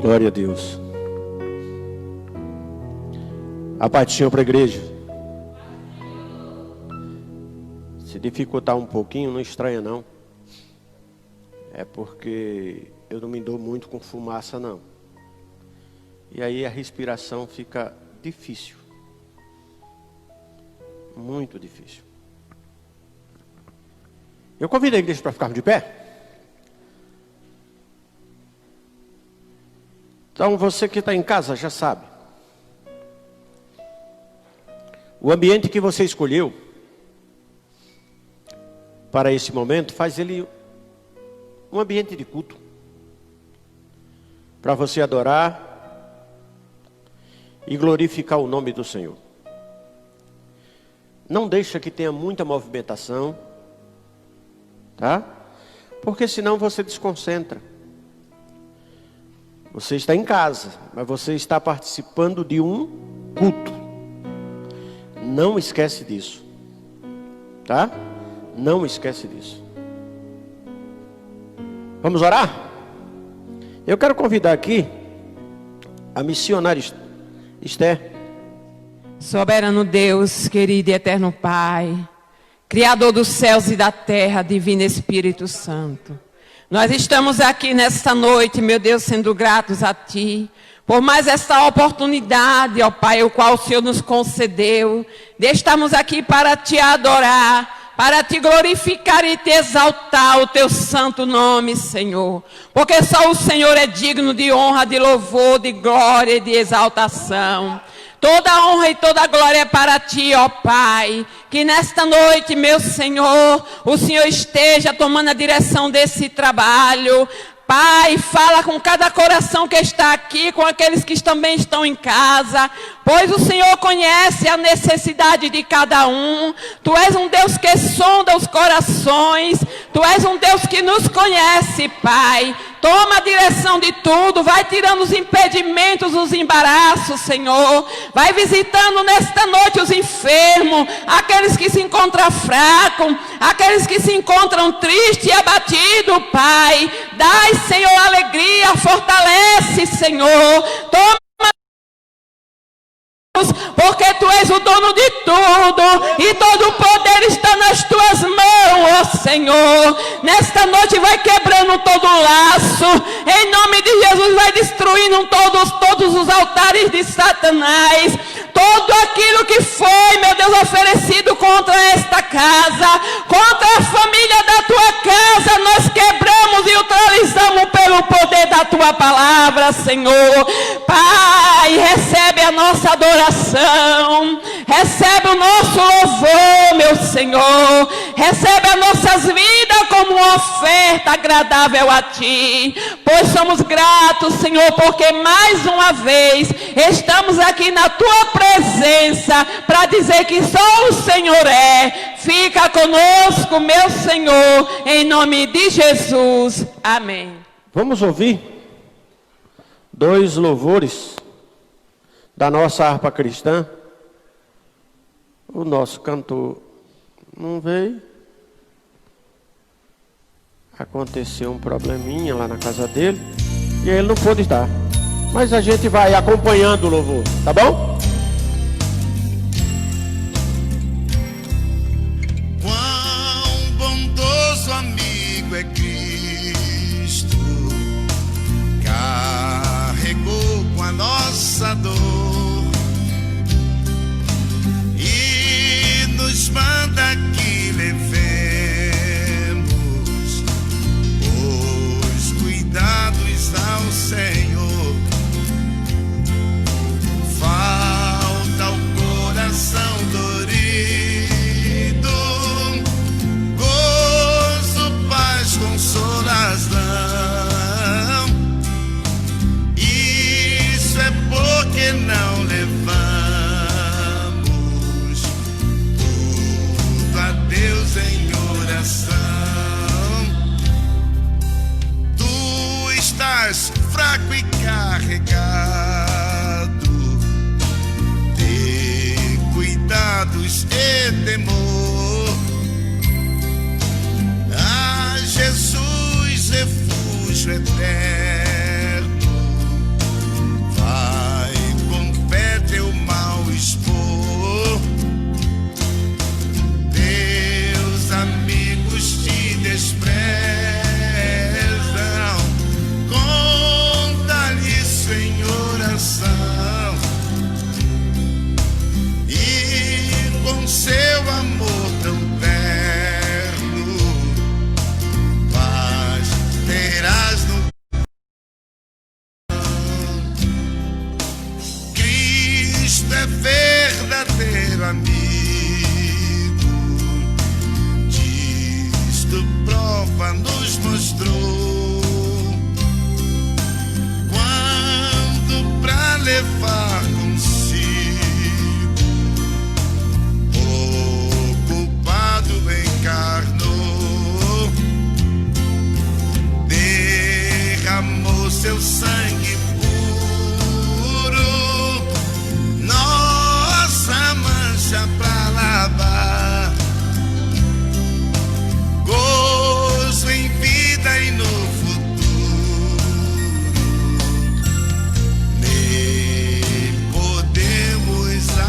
Glória a Deus. A paz do Senhor para a igreja. Se dificultar um pouquinho, não estranha não. É porque eu não me dou muito com fumaça não. E aí a respiração fica difícil. Muito difícil. Eu convido a igreja para ficarmos de pé. Então você que está em casa já sabe. O ambiente que você escolheu para esse momento faz ele um ambiente de culto. Para você adorar e glorificar o nome do Senhor. Não deixa que tenha muita movimentação, tá? Porque senão você desconcentra. Você está em casa, mas você está participando de um culto. Não esquece disso, tá? Não esquece disso. Vamos orar? Eu quero convidar aqui a missionária Esther. Soberano Deus, querido e eterno Pai, Criador dos céus e da terra, Divino Espírito Santo. Nós estamos aqui nesta noite, meu Deus, sendo gratos a Ti, por mais esta oportunidade, ó Pai, o qual o Senhor nos concedeu, de estarmos aqui para Te adorar, para Te glorificar e Te exaltar o Teu santo nome, Senhor. Porque só o Senhor é digno de honra, de louvor, de glória e de exaltação. Toda honra e toda glória é para Ti, ó Pai. Que nesta noite, meu Senhor, o Senhor esteja tomando a direção desse trabalho. Pai, fala com cada coração que está aqui, com aqueles que também estão em casa, pois o Senhor conhece a necessidade de cada um. Tu és um Deus que sonda os corações, Tu és um Deus que nos conhece, Pai. Toma a direção de tudo, vai tirando os impedimentos, os embaraços, Senhor. Vai visitando nesta noite os enfermos, aqueles que se encontram fracos, aqueles que se encontram tristes e abatidos, Pai. Dai, Senhor, alegria, fortalece, Senhor. Toma, porque Tu és o dono de tudo e todo o poder está nas Tuas mãos, ó Senhor. Nesta noite vai quebrando todo o laço, em nome de Jesus vai destruindo todos os altares de Satanás, tudo aquilo que foi, meu Deus, oferecido contra esta casa, contra a família da Tua casa, nós quebramos e neutralizamos pelo poder da Tua palavra, Senhor. Pai, recebe a nossa adoração, recebe o nosso louvor, meu Senhor, recebe as nossas vidas como uma oferta agradável a Ti, pois somos gratos, Senhor, porque mais uma vez estamos aqui na Tua presença para dizer que só o Senhor é. Fica conosco, meu Senhor, em nome de Jesus, amém. Vamos ouvir 2 louvores da nossa harpa cristã. O nosso cantor não veio. Aconteceu um probleminha lá na casa dele e ele não pôde estar. Mas a gente vai acompanhando o louvor, tá bom? Quão bondoso amigo é Cristo, carregou com a nossa dor e nos manda que levemos os cuidados ao Senhor. Falta o coração dorido, gozo, paz, consolação. Isso é porque não levamos tudo a Deus em oração. Tu estás fraco e carregado de cuidados e temor. A Jesus refúgio eterno, seu sangue puro, nossa mancha pra lavar, gozo em vida e no futuro, nem podemos alcançar.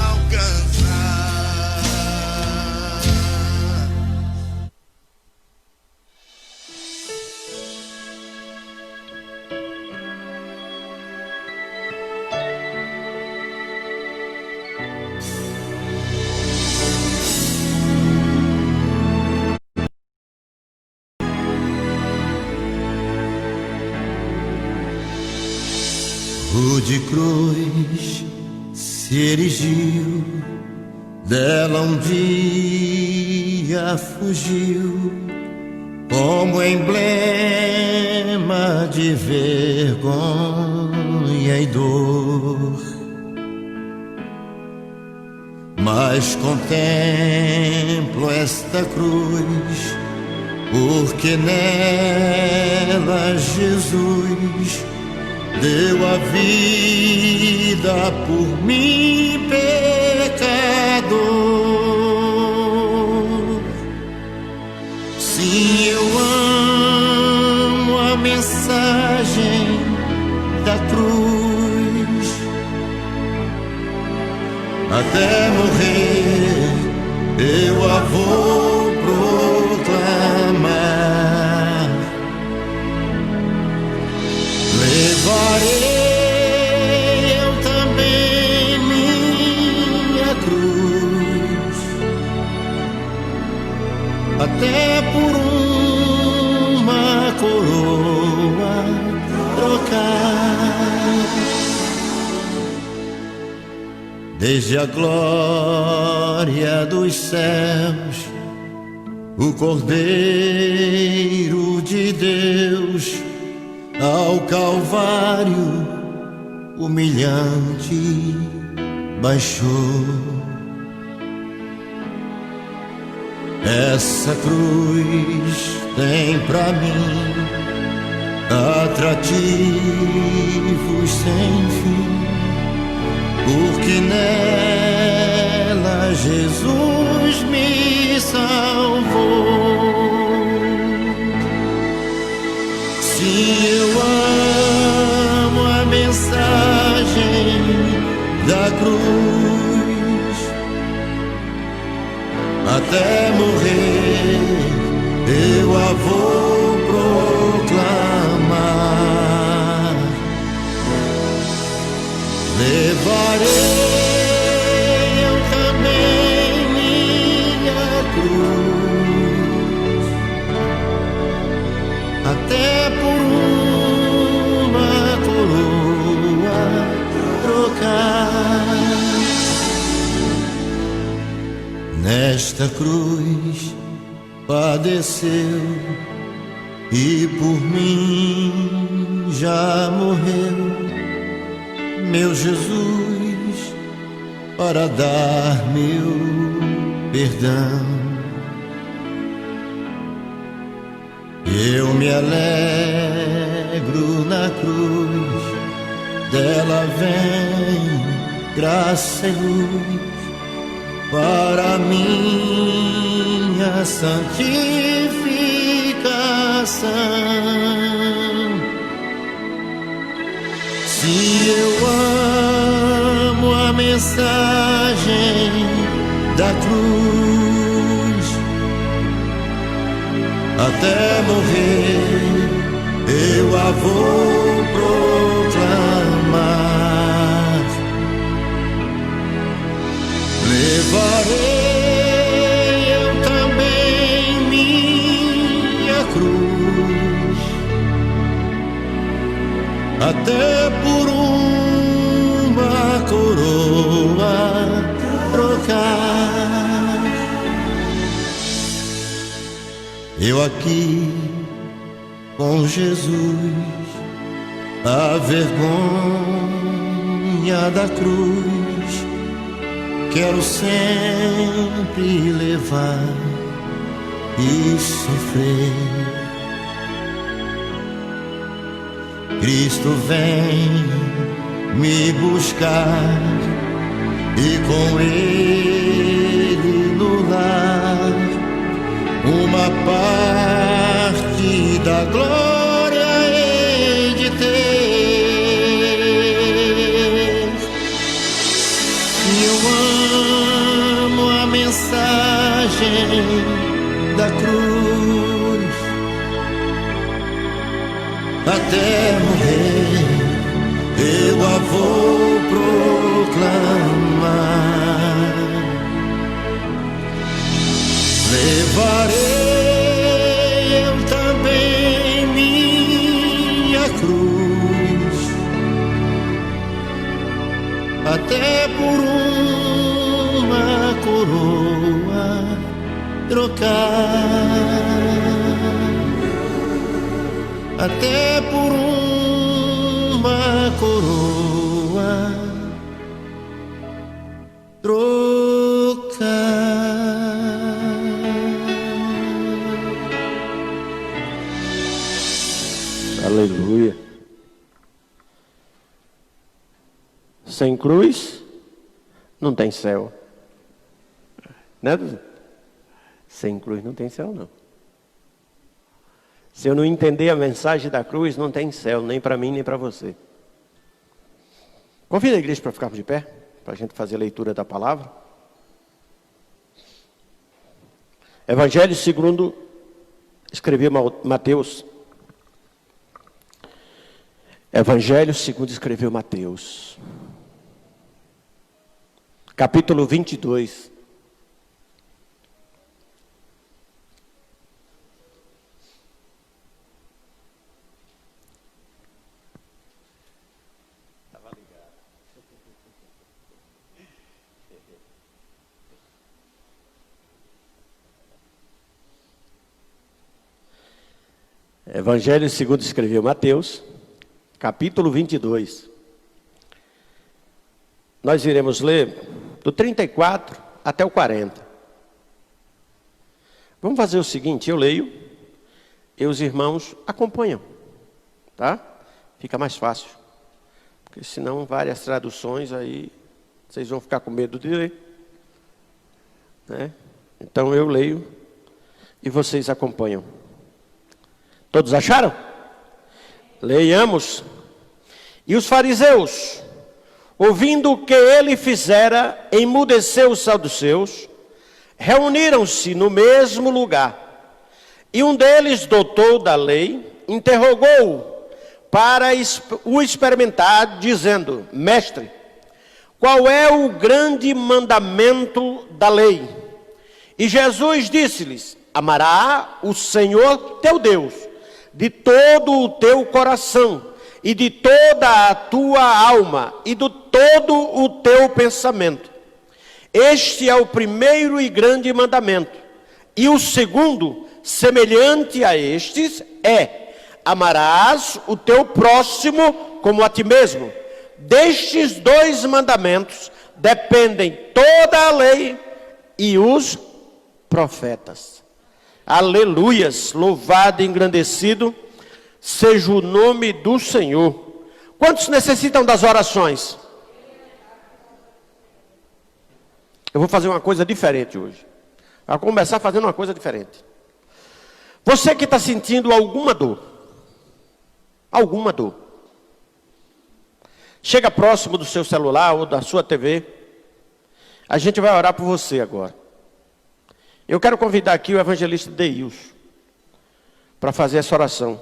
Rude cruz se erigiu, dela um dia fugiu, como emblema de vergonha e dor. Mas contemplo esta cruz, porque nela Jesus deu a vida por mim, pecador. Sim, eu amo a mensagem da cruz, até morrer eu a vou proclamar. Levarei eu também minha cruz, até por uma coroa trocar. Desde a glória dos céus, o Cordeiro de Deus ao Calvário humilhante baixou. Essa cruz tem pra mim atrativos sem fim, porque nela Jesus me salvou. Sim, eu amo a mensagem da cruz, até morrer eu a vou proclamar. Levarei eu também minha cruz, até por uma coroa trocar. Nesta cruz padeceu e por mim já morreu meu Jesus, para dar meu perdão. Eu me alegro na cruz, dela vem graça e luz para minha santificação. Se eu amo a mensagem da cruz, até morrer eu a vou proclamar. Levarei eu também minha cruz, até por uma coroa trocar. Eu aqui com Jesus, a vergonha da cruz, quero sempre levar e sofrer. Cristo vem me buscar e com Ele no lar uma parte da glória hei de ter. E eu amo a mensagem da cruz, até morrer eu a vou proclamar. Levarei eu também minha cruz, até por uma coroa trocar, até por uma coroa trocar. Aleluia. Sem cruz não tem céu, né? Sem cruz não tem céu, não. Se eu não entender a mensagem da cruz, não tem céu, nem para mim, nem para você. Convida a igreja para ficarmos de pé, para a gente fazer a leitura da palavra. Evangelho segundo escreveu Mateus. Evangelho segundo escreveu Mateus. Capítulo 22. Evangelho segundo escreveu Mateus, capítulo 22. Nós iremos ler do 34 até o 40. Vamos fazer o seguinte, eu leio e os irmãos acompanham, tá? Fica mais fácil, porque senão várias traduções aí, vocês vão ficar com medo de ler, né? Então eu leio e vocês acompanham. Todos acharam? Leiamos. E os fariseus, ouvindo o que ele fizera, emudeceu os saduceus, reuniram-se no mesmo lugar. E um deles, doutor da lei, interrogou-o para o experimentar, dizendo: Mestre, qual é o grande mandamento da lei? E Jesus disse-lhes: Amará o Senhor teu Deus de todo o teu coração, e de toda a tua alma, e de todo o teu pensamento. Este é o primeiro e grande mandamento. E o segundo, semelhante a estes, é: amarás o teu próximo como a ti mesmo. Destes dois mandamentos dependem toda a lei e os profetas. Aleluias, louvado e engrandecido seja o nome do Senhor. Quantos necessitam das orações? Eu vou fazer uma coisa diferente hoje. Vou começar fazendo uma coisa diferente. Você que está sentindo alguma dor, chega próximo do seu celular ou da sua TV. A gente vai orar por você agora. Eu quero convidar aqui o evangelista Deilson para fazer essa oração.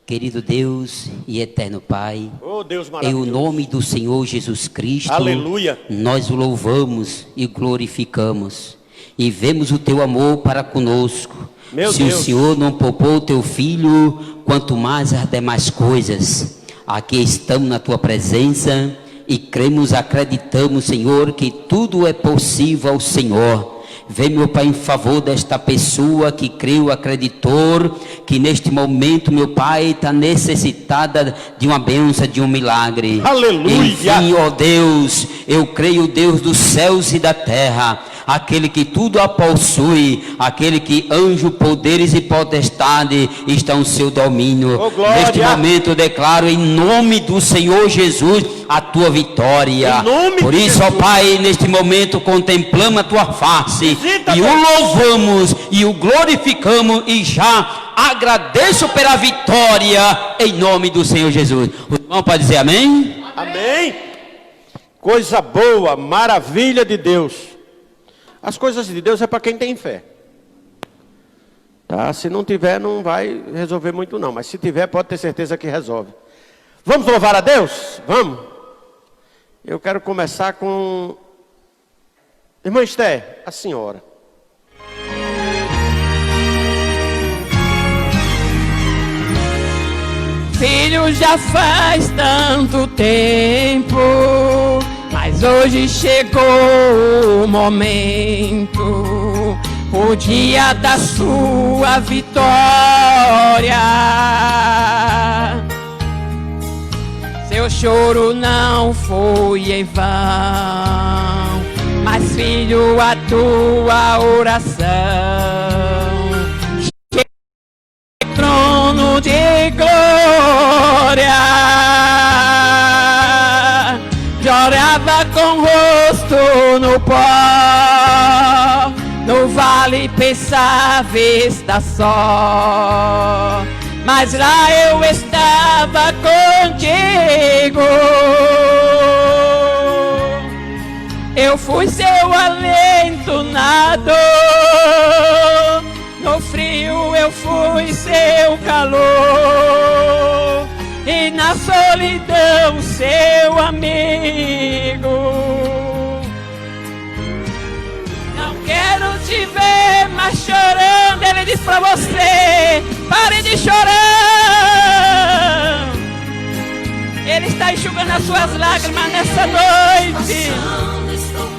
Querido Deus e eterno Pai, Oh, Deus em maravilhoso. o nome do Senhor Jesus Cristo, Aleluia. nós o louvamos e glorificamos. E vemos o teu amor para conosco. Meu Se Deus. o Senhor não poupou o teu filho, quanto mais as demais coisas. Aqui estamos na tua presença e cremos, acreditamos, Senhor, que tudo é possível ao Senhor. Vem, meu Pai, em favor desta pessoa que creu, acreditou, que neste momento, meu Pai, está necessitada de uma bênção, de um milagre. Aleluia! Enfim, ó Deus, eu creio, Deus dos céus e da terra, aquele que tudo a possui, aquele que anjo, poderes e potestade estão no seu domínio. Oh, glória! Neste momento eu declaro em nome do Senhor Jesus a tua vitória. Em nome Por de isso, ó Jesus. Pai, neste momento contemplamos a tua face Visita, e o Deus. louvamos e o glorificamos e já agradeço pela vitória em nome do Senhor Jesus. O irmão pode dizer amém? Amém? Coisa boa, maravilha de Deus. As coisas de Deus é para quem tem fé. Tá? Se não tiver, não vai resolver muito não. Mas se tiver, pode ter certeza que resolve. Vamos louvar a Deus? Vamos? Eu quero começar com... Irmã Esther, a senhora. Filho, já faz tanto tempo, mas hoje chegou o momento, o dia da sua vitória. Seu choro não foi em vão, mas filho, a tua oração trono de glória, chorava com o rosto no pó, no vale pensava estar só, mas lá eu estava contigo, eu fui seu alento na dor, no frio eu fui seu calor, e na solidão seu amigo. Não quero te ver mais chorando, ele diz pra você, pare de chorar. Ele está enxugando as suas lágrimas nessa noite.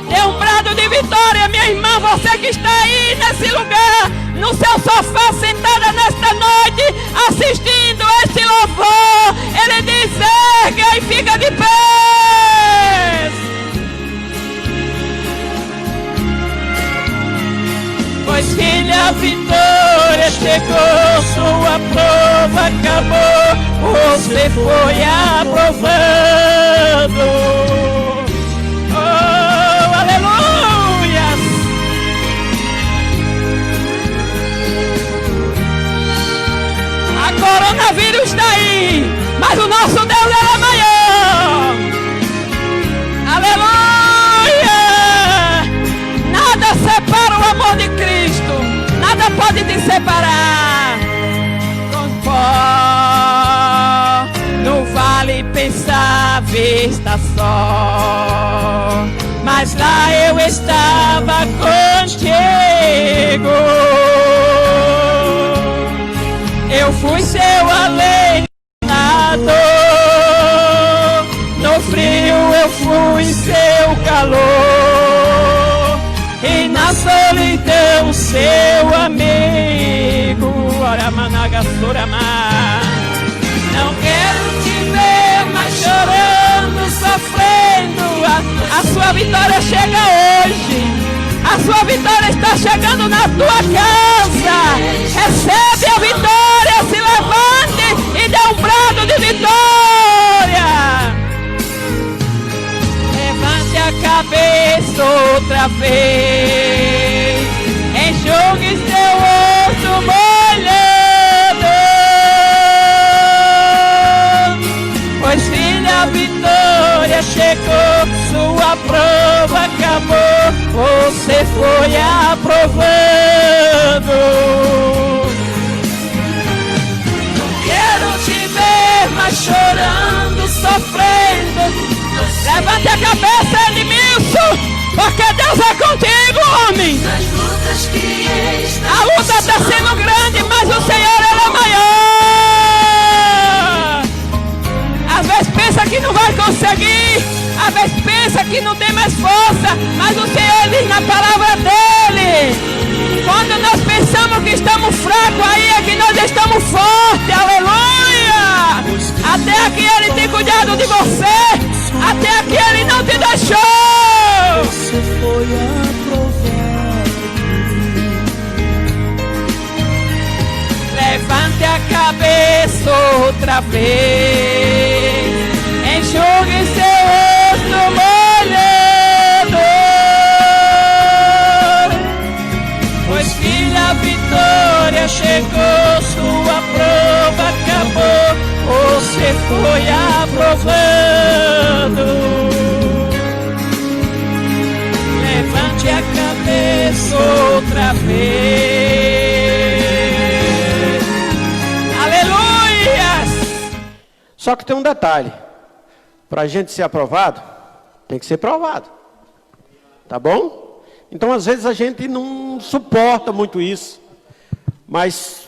Dê um brado de vitória, minha irmã, você que está aí nesse lugar, no seu sofá, sentada nesta noite, assistindo este louvor. Ele diz, erga e fica de pé. Pois filha, a vitória chegou, sua prova acabou, você foi aprovado. Coronavírus está aí, mas o nosso Deus é maior. Aleluia! Nada separa o amor de Cristo, nada pode te separar. Com pó no vale pensava estar só, mas lá eu estava contigo. Eu fui seu alento na dor, no frio eu fui seu calor, e na solidão seu amigo. Ora, Managasurama. Não quero te ver mais chorando, sofrendo. A sua vitória chega hoje. A sua vitória está chegando na tua casa. Recebe a vitória, se levante e dê um brado de vitória. Levante a cabeça outra vez, enxugue seu rosto molhado. Pois filha, a vitória chegou, sua prova acabou, você foi aprovado. Não quero te ver mais chorando, sofrendo. Levante a cabeça, Edmilson, porque Deus é contigo, homem. A luta está sendo grande, mas o Senhor é maior. Às vezes pensa que não vai conseguir, às vezes pensa que não tem mais força, mas o Senhor diz na palavra dele mesmo que estamos fracos, aí é que nós estamos fortes, aleluia! Até aqui Ele tem cuidado de você, até aqui Ele não te deixou. Você foi aprovado. Levante a cabeça outra vez, enxugue seu rosto molhado, pois filha, a vitória chegou, sua prova acabou, você foi aprovado. Levante a cabeça outra vez. Aleluias! Só que tem um detalhe. Para a gente ser aprovado, tem que ser provado. Tá bom? Então, às vezes, a gente não suporta muito isso. Mas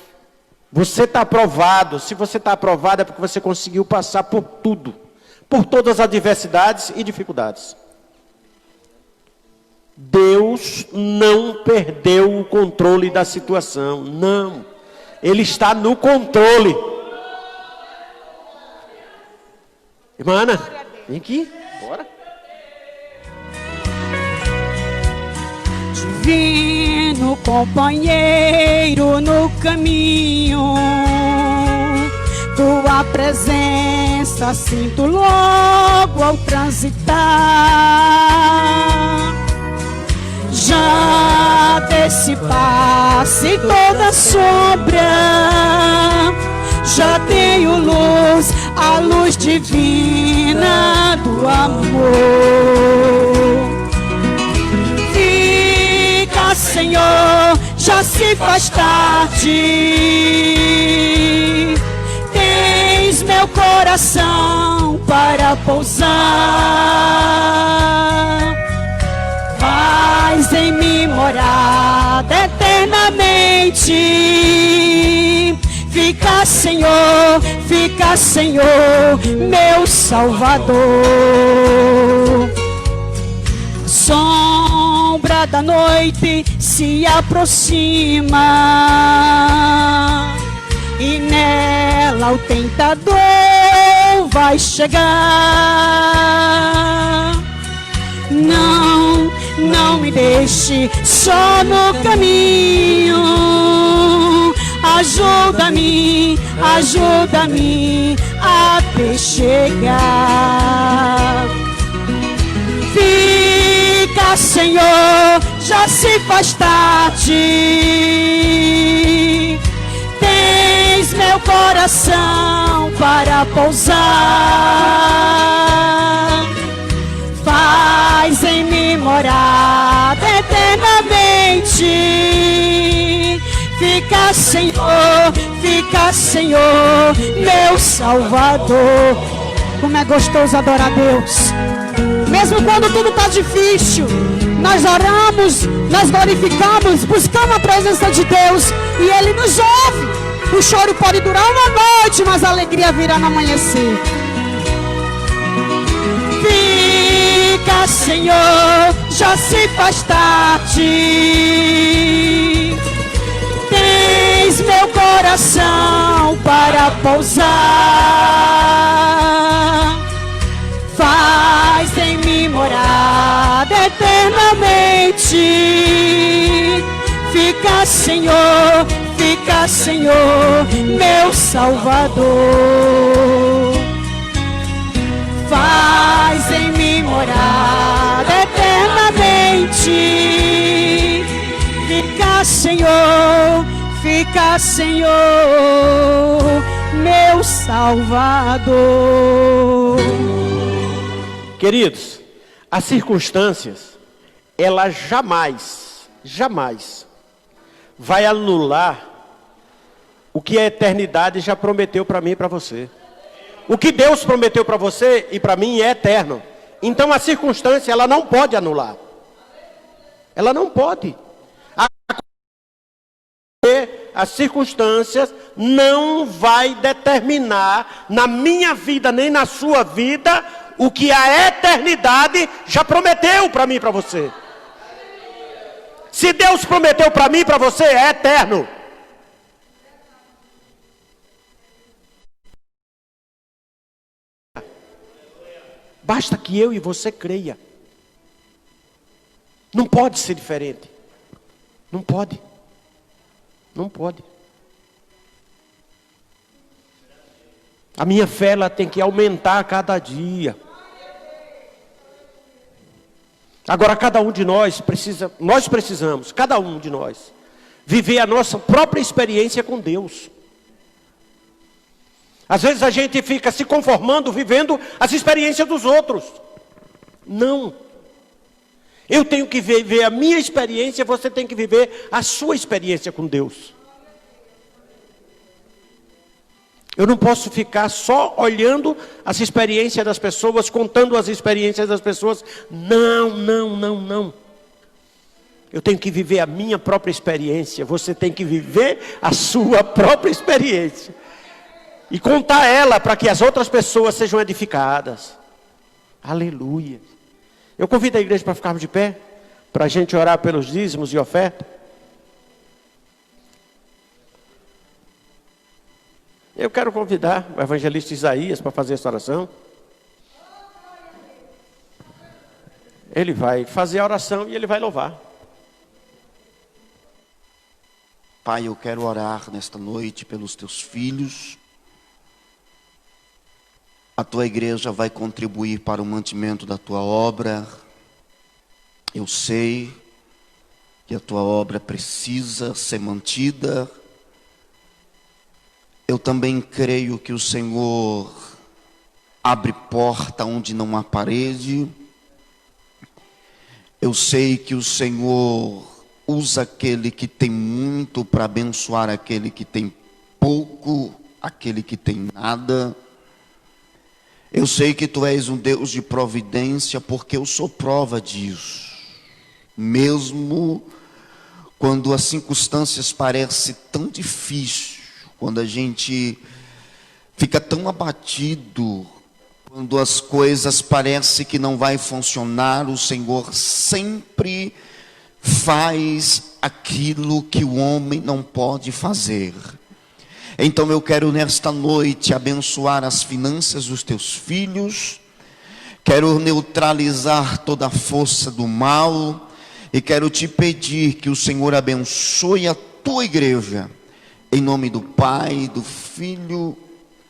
você está aprovado. Se você está aprovado, é porque você conseguiu passar por tudo. Por todas as adversidades e dificuldades. Deus não perdeu o controle da situação. Não. Ele está no controle. Irmã Ana, vem aqui. Bora. Divino companheiro no caminho, tua presença sinto logo ao transitar. Já dissipasse toda sombra, já tenho luz, a luz divina do amor. Fica, Senhor, já se faz tarde, tens meu coração para pousar. Faz em mim morada eternamente. Fica, Senhor, meu Salvador. Sombra da noite se aproxima e nela o tentador vai chegar. Não me deixe só no caminho. Ajuda-me até chegar. Fica, Senhor, já se faz tarde. Tens meu coração para pousar. Faz em mim morada eternamente. Fica, Senhor, meu Salvador. Como é gostoso adorar a Deus. Mesmo quando tudo está difícil, nós oramos, nós glorificamos, buscamos a presença de Deus e Ele nos ouve. O choro pode durar uma noite, mas a alegria virá no amanhecer. Fica, Senhor, já se faz tarde. Tens meu coração para pousar. Faz em mim morada eternamente. Fica, Senhor, meu Salvador. Faz em mim morada eternamente. Fica, Senhor, meu Salvador. Queridos, as circunstâncias, ela jamais vai anular o que a eternidade já prometeu para mim e para você. O que Deus prometeu para você e para mim é eterno. Então a circunstância, ela não pode anular. Ela não pode. As circunstâncias não vai determinar na minha vida nem na sua vida o que a eternidade já prometeu para mim e para você. Se Deus prometeu para mim e para você, é eterno. Basta que eu e você creia. Não pode ser diferente. Não pode. Não pode. A minha fé ela tem que aumentar a cada dia. Agora cada um de nós precisamos, cada um de nós, viver a nossa própria experiência com Deus. Às vezes a gente fica se conformando, vivendo as experiências dos outros. Não. Eu tenho que viver a minha experiência, você tem que viver a sua experiência com Deus. Eu não posso ficar só olhando as experiências das pessoas, contando as experiências das pessoas. Não. Eu tenho que viver a minha própria experiência. Você tem que viver a sua própria experiência. E contar ela para que as outras pessoas sejam edificadas. Aleluia. Eu convido a igreja para ficarmos de pé, para a gente orar pelos dízimos e oferta. Eu quero convidar o evangelista Isaías para fazer essa oração. Ele vai fazer a oração e ele vai louvar. Pai, eu quero orar nesta noite pelos teus filhos. A tua igreja vai contribuir para o mantimento da tua obra. Eu sei que a tua obra precisa ser mantida. Eu também creio que o Senhor abre porta onde não há parede. Eu sei que o Senhor usa aquele que tem muito para abençoar aquele que tem pouco, aquele que tem nada. Eu sei que tu és um Deus de providência, porque eu sou prova disso. Mesmo quando as circunstâncias parecem tão difíceis, quando a gente fica tão abatido, quando as coisas parecem que não vai funcionar, o Senhor sempre faz aquilo que o homem não pode fazer. Então eu quero nesta noite abençoar as finanças dos teus filhos, quero neutralizar toda a força do mal, e quero te pedir que o Senhor abençoe a tua igreja, em nome do Pai, do Filho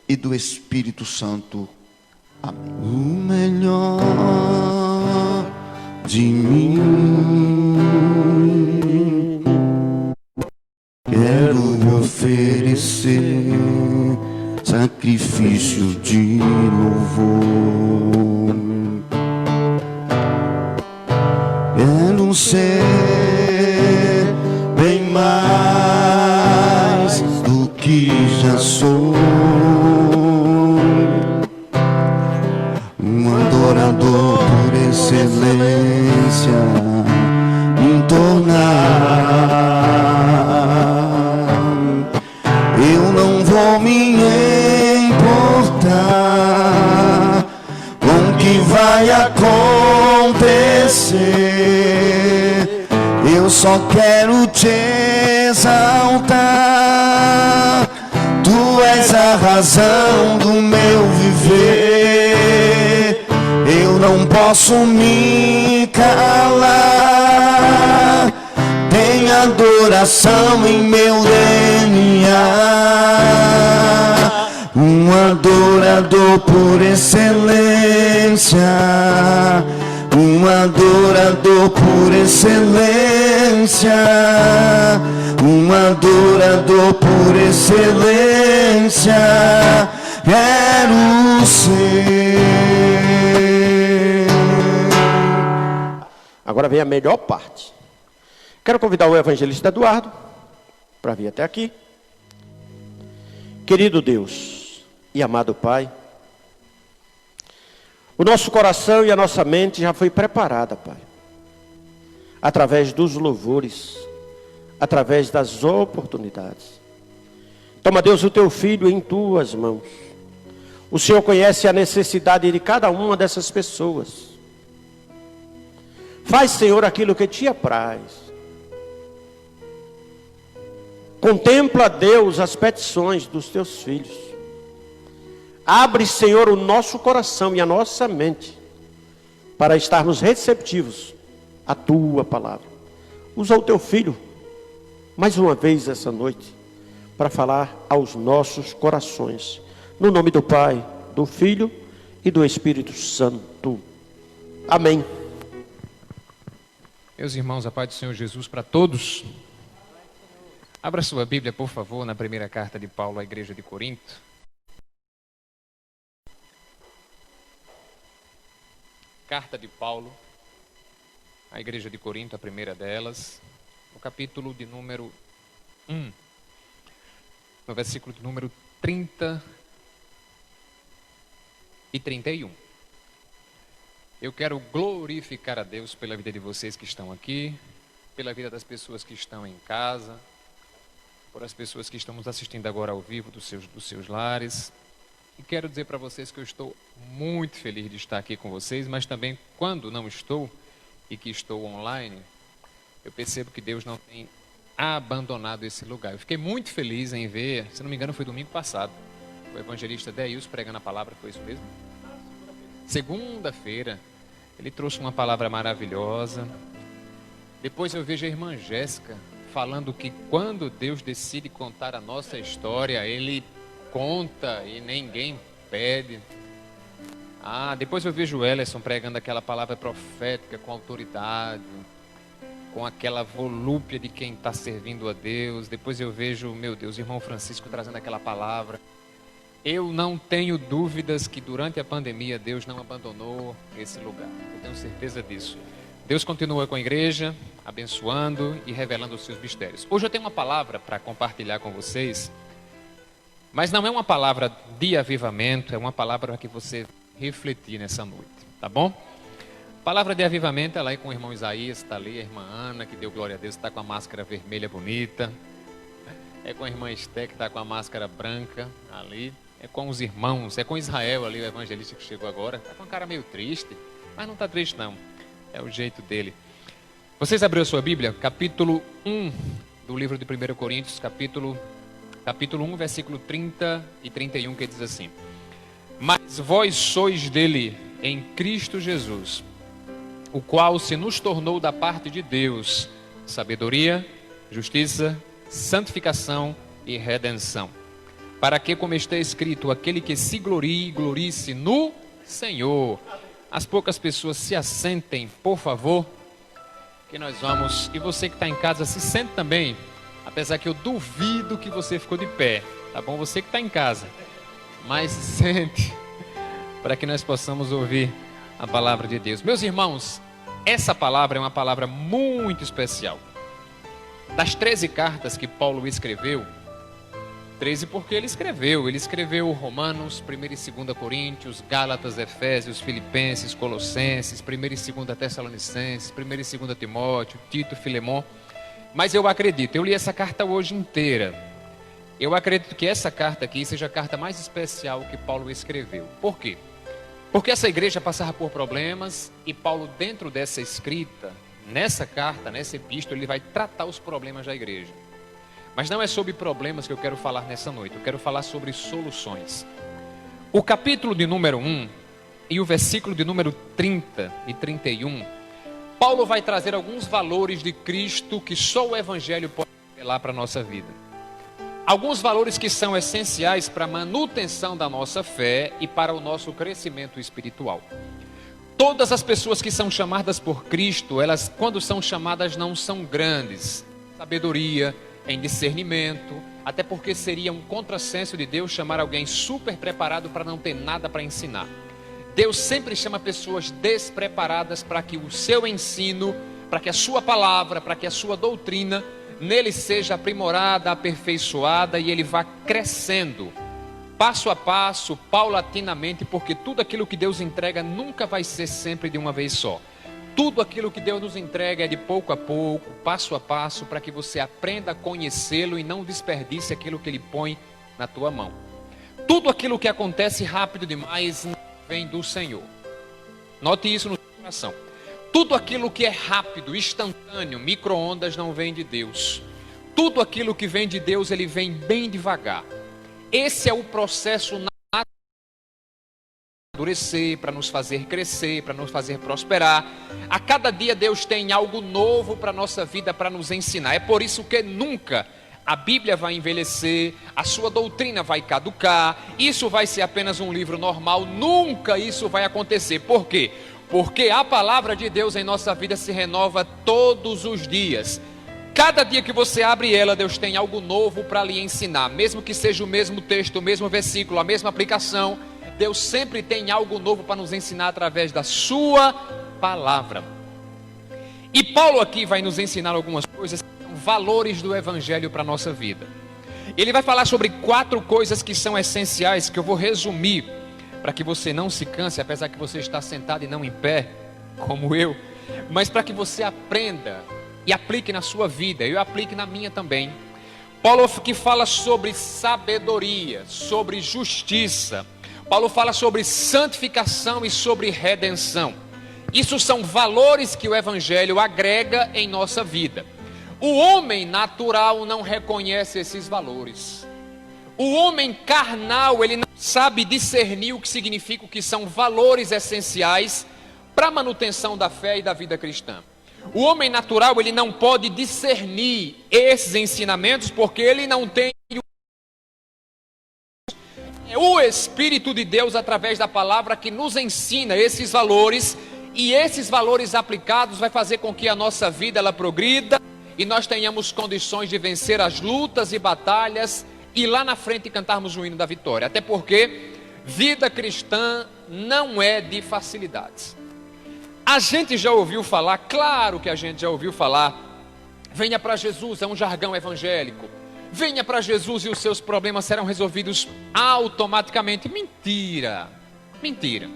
e do Espírito Santo. Amém. O melhor de mim quero lhe oferecer, sacrifício de louvor. Quero ser bem mais do que já sou, um adorador por excelência, me tornar. Eu não vou me importar com o que vai acontecer, eu só quero te exaltar. Tu és a razão do meu viver, eu não posso me calar. Tem adoração em meu DNA, um adorador por excelência, um adorador por excelência, um adorador por excelência, quero ser. Agora vem a melhor parte. Quero convidar o evangelista Eduardo para vir até aqui. Querido Deus e amado Pai, o nosso coração e a nossa mente já foi preparada, Pai, através dos louvores, através das oportunidades. Toma, Deus, o teu filho em tuas mãos. O Senhor conhece a necessidade de cada uma dessas pessoas. Faz, Senhor, aquilo que te apraz. Contempla, Deus, as petições dos teus filhos. Abre, Senhor, o nosso coração e a nossa mente para estarmos receptivos à tua palavra. Usa o teu filho, mais uma vez essa noite, para falar aos nossos corações. No nome do Pai, do Filho e do Espírito Santo. Amém. Meus irmãos, a paz do Senhor Jesus para todos. Abra sua Bíblia, por favor, na primeira carta de Paulo à igreja de Corinto. Carta de Paulo à igreja de Corinto, a primeira delas, no capítulo de número 1, no versículo de número 30 e 31. Eu quero glorificar a Deus pela vida de vocês que estão aqui, pela vida das pessoas que estão em casa, por as pessoas que estão nos assistindo agora ao vivo dos seus lares. E quero dizer para vocês que eu estou muito feliz de estar aqui com vocês, mas também quando não estou e que estou online, eu percebo que Deus não tem abandonado esse lugar. Eu fiquei muito feliz em ver, se não me engano foi domingo passado, o evangelista Deilson pregando a palavra, foi isso mesmo? Segunda-feira, ele trouxe uma palavra maravilhosa. Depois eu vejo a irmã Jéssica falando que quando Deus decide contar a nossa história, Ele conta e ninguém pede. Depois eu vejo o Ellerson pregando aquela palavra profética com autoridade, com aquela volúpia de quem está servindo a Deus. Depois eu vejo, meu Deus, o irmão Francisco trazendo aquela palavra. Eu não tenho dúvidas que durante a pandemia Deus não abandonou esse lugar. Eu tenho certeza disso. Deus continua com a igreja, abençoando e revelando os seus mistérios. Hoje eu tenho uma palavra para compartilhar com vocês, mas não é uma palavra de avivamento, é uma palavra para que você refletir nessa noite, tá bom? Palavra de avivamento, ela é com o irmão Isaías, está ali, a irmã Ana, que deu glória a Deus, está com a máscara vermelha bonita. É com a irmã Esté, que está com a máscara branca ali. É com os irmãos, é com Israel ali, o evangelista que chegou agora. Está com uma cara meio triste, mas não está triste não. É o jeito dele. Vocês abriram a sua Bíblia? Capítulo 1 do livro de 1 Coríntios, capítulo 1, versículo 30 e 31, que diz assim: Mas vós sois dele em Cristo Jesus, o qual se nos tornou da parte de Deus sabedoria, justiça, santificação e redenção, para que, como está escrito, aquele que se glorie, glorie-se no Senhor. As poucas pessoas se assentem, por favor, que nós vamos, e você que está em casa se sente também, apesar que eu duvido que você ficou de pé, tá bom? Você que está em casa, mas se sente, para que nós possamos ouvir a palavra de Deus. Meus irmãos, essa palavra é uma palavra muito especial. Das 13 cartas que Paulo escreveu, 13 porque ele escreveu Romanos, 1 e 2 Coríntios, Gálatas, Efésios, Filipenses, Colossenses, 1 e 2 Tessalonicenses, 1 e 2 Timóteo, Tito, Filemon. Mas eu acredito, eu li essa carta hoje inteira, eu acredito que essa carta aqui seja a carta mais especial que Paulo escreveu. Por quê? Porque essa igreja passava por problemas e Paulo, dentro dessa escrita, nessa carta, nessa epístola, ele vai tratar os problemas da igreja. Mas não é sobre problemas que eu quero falar nessa noite, eu quero falar sobre soluções. O capítulo de número 1 e o versículo de número 30 e 31, Paulo vai trazer alguns valores de Cristo que só o Evangelho pode revelar para a nossa vida. Alguns valores que são essenciais para a manutenção da nossa fé e para o nosso crescimento espiritual. Todas as pessoas que são chamadas por Cristo, elas, quando são chamadas, não são grandes. Sabedoria, em discernimento, até porque seria um contrassenso de Deus chamar alguém super preparado para não ter nada para ensinar. Deus sempre chama pessoas despreparadas para que o seu ensino, para que a sua palavra, para que a sua doutrina, nele seja aprimorada, aperfeiçoada e ele vá crescendo, passo a passo, paulatinamente, porque tudo aquilo que Deus entrega nunca vai ser sempre de uma vez só. Tudo aquilo que Deus nos entrega é de pouco a pouco, passo a passo, para que você aprenda a conhecê-lo e não desperdice aquilo que Ele põe na tua mão. Tudo aquilo que acontece rápido demais não vem do Senhor. Note isso no seu coração. Tudo aquilo que é rápido, instantâneo, micro-ondas, não vem de Deus. Tudo aquilo que vem de Deus, Ele vem bem devagar. Esse é o processo amadurecer, para nos fazer crescer, para nos fazer prosperar. A cada dia Deus tem algo novo para a nossa vida, para nos ensinar. É por isso que nunca a Bíblia vai envelhecer, a sua doutrina vai caducar, isso vai ser apenas um livro normal, nunca isso vai acontecer. Por quê? Porque a palavra de Deus em nossa vida se renova todos os dias. Cada dia que você abre ela, Deus tem algo novo para lhe ensinar. Mesmo que seja o mesmo texto, o mesmo versículo, a mesma aplicação, Deus sempre tem algo novo para nos ensinar através da sua palavra. E Paulo aqui vai nos ensinar algumas coisas, valores do evangelho para a nossa vida. Ele vai falar sobre 4 coisas que são essenciais, que eu vou resumir, para que você não se canse, apesar que você está sentado e não em pé, como eu, mas para que você aprenda e aplique na sua vida, eu aplique na minha também. Paulo que fala sobre sabedoria, sobre justiça. Paulo fala sobre santificação e sobre redenção. Isso são valores que o evangelho agrega em nossa vida. O homem natural não reconhece esses valores. O homem carnal, ele não sabe discernir o que significa, o que são valores essenciais para a manutenção da fé e da vida cristã. O homem natural, ele não pode discernir esses ensinamentos porque ele não tem o Espírito de Deus através da palavra que nos ensina esses valores, e esses valores aplicados vai fazer com que a nossa vida ela progrida e nós tenhamos condições de vencer as lutas e batalhas e lá na frente cantarmos o hino da vitória. Até porque vida cristã não é de facilidades. A gente já ouviu falar, claro que a gente já ouviu falar, venha para Jesus, é um jargão evangélico. Venha para Jesus e os seus problemas serão resolvidos automaticamente. Mentira, mentira.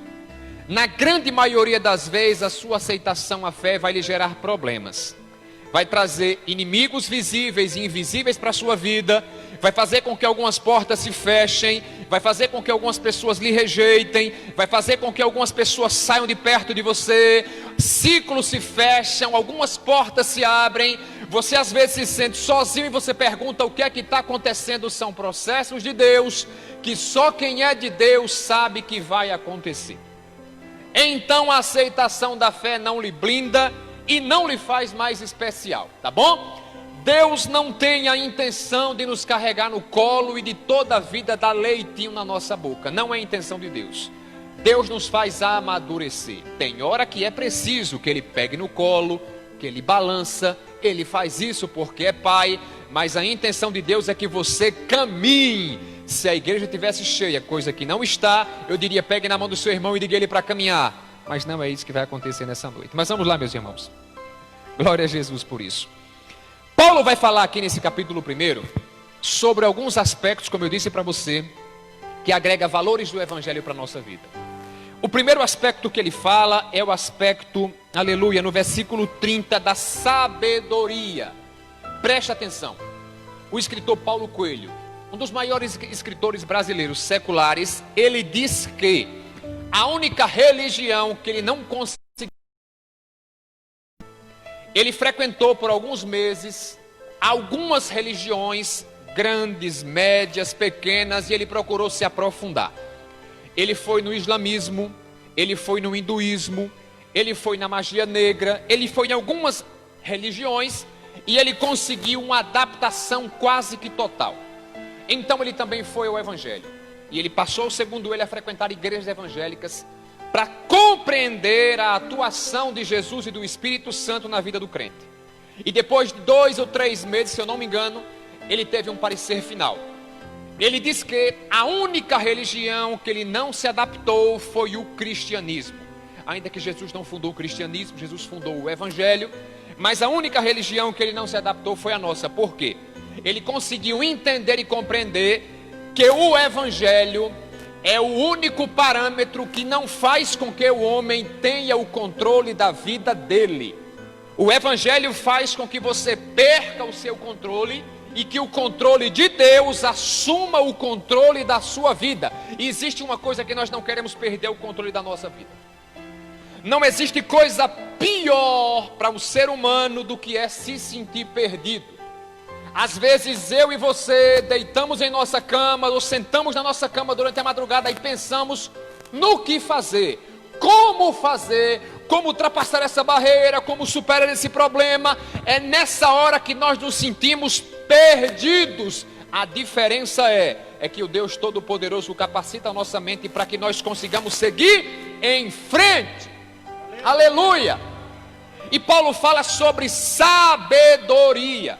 Na grande maioria das vezes, a sua aceitação à fé vai lhe gerar problemas. Vai trazer inimigos visíveis e invisíveis para a sua vida, vai fazer com que algumas portas se fechem, vai fazer com que algumas pessoas lhe rejeitem, vai fazer com que algumas pessoas saiam de perto de você, ciclos se fecham, algumas portas se abrem, você às vezes se sente sozinho e você pergunta o que é que está acontecendo. São processos de Deus, que só quem é de Deus sabe que vai acontecer. Então a aceitação da fé não lhe blinda e não lhe faz mais especial, tá bom? Deus não tem a intenção de nos carregar no colo e de toda a vida dar leitinho na nossa boca. Não é a intenção de Deus. Deus nos faz amadurecer. Tem hora que é preciso que Ele pegue no colo, que Ele balança. Ele faz isso porque é Pai, mas a intenção de Deus é que você caminhe. Se a igreja estivesse cheia, coisa que não está, eu diria, pegue na mão do seu irmão e diga ele para caminhar. Mas não é isso que vai acontecer nessa noite. Mas vamos lá, meus irmãos. Glória a Jesus por isso. Paulo vai falar aqui nesse capítulo 1 sobre alguns aspectos, como eu disse para você, que agrega valores do evangelho para a nossa vida. O primeiro aspecto que ele fala é o aspecto, aleluia, no versículo 30, da sabedoria. Preste atenção. O escritor Paulo Coelho, um dos maiores escritores brasileiros seculares, ele diz que a única religião que ele não conseguiu, ele frequentou por alguns meses algumas religiões grandes, médias, pequenas, e ele procurou se aprofundar. Ele foi no islamismo, ele foi no hinduísmo, ele foi na magia negra, ele foi em algumas religiões e ele conseguiu uma adaptação quase que total. Então ele também foi ao evangelho. E ele passou, segundo ele, a frequentar igrejas evangélicas para compreender a atuação de Jesus e do Espírito Santo na vida do crente. E depois de 2 ou 3 meses, se eu não me engano, ele teve um parecer final. Ele diz que a única religião que ele não se adaptou foi o cristianismo. Ainda que Jesus não fundou o cristianismo, Jesus fundou o evangelho, mas a única religião que ele não se adaptou foi a nossa. Por quê? Ele conseguiu entender e compreender que o evangelho é o único parâmetro que não faz com que o homem tenha o controle da vida dele. O evangelho faz com que você perca o seu controle e que o controle de Deus assuma o controle da sua vida. E existe uma coisa que nós não queremos perder: o controle da nossa vida. Não existe coisa pior para um ser humano do que é se sentir perdido. Às vezes eu e você deitamos em nossa cama ou sentamos na nossa cama durante a madrugada e pensamos no que fazer, como ultrapassar essa barreira, como superar esse problema. É nessa hora que nós nos sentimos perdidos. A diferença é que o Deus Todo-Poderoso capacita a nossa mente para que nós consigamos seguir em frente. Aleluia! E Paulo fala sobre sabedoria.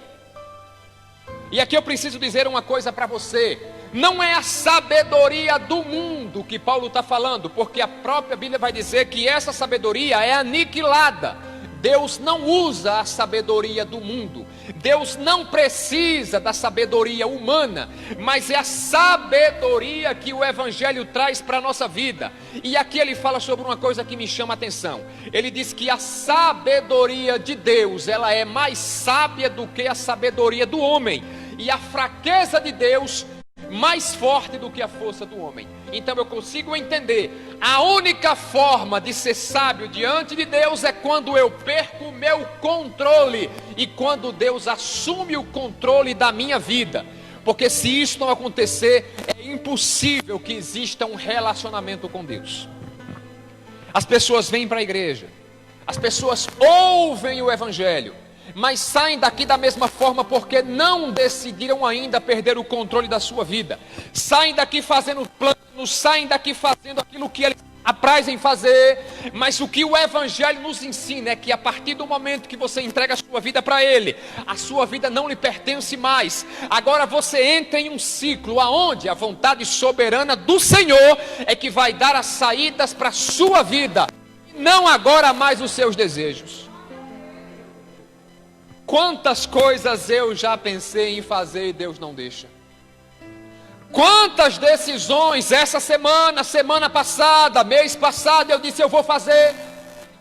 E aqui eu preciso dizer uma coisa para você. Não é a sabedoria do mundo que Paulo está falando, porque a própria Bíblia vai dizer que essa sabedoria é aniquilada. Deus não usa a sabedoria do mundo. Deus não precisa da sabedoria humana, mas é a sabedoria que o Evangelho traz para a nossa vida. E aqui ele fala sobre uma coisa que me chama a atenção. Ele diz que a sabedoria de Deus, ela é mais sábia do que a sabedoria do homem. E a fraqueza de Deus mais forte do que a força do homem. Então eu consigo entender, a única forma de ser sábio diante de Deus é quando eu perco o meu controle, e quando Deus assume o controle da minha vida. Porque se isso não acontecer, é impossível que exista um relacionamento com Deus. As pessoas vêm para a igreja, as pessoas ouvem o Evangelho, mas saem daqui da mesma forma porque não decidiram ainda perder o controle da sua vida. Saem daqui fazendo planos, saem daqui fazendo aquilo que eles aprazem fazer, mas o que o Evangelho nos ensina é que a partir do momento que você entrega a sua vida para Ele, a sua vida não lhe pertence mais. Agora você entra em um ciclo aonde a vontade soberana do Senhor é que vai dar as saídas para a sua vida, não agora mais os seus desejos. Quantas coisas eu já pensei em fazer e Deus não deixa. Quantas decisões essa semana, semana passada, mês passado, eu disse eu vou fazer.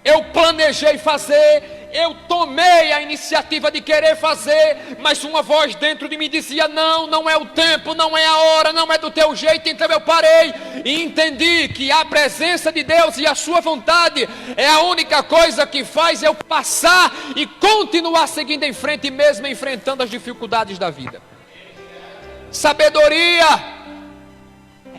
Eu planejei fazer, eu tomei a iniciativa de querer fazer, mas uma voz dentro de mim dizia, não é o tempo, não é a hora, não é do teu jeito. Então eu parei e entendi que a presença de Deus e a sua vontade é a única coisa que faz eu passar e continuar seguindo em frente, mesmo enfrentando as dificuldades da vida. Sabedoria.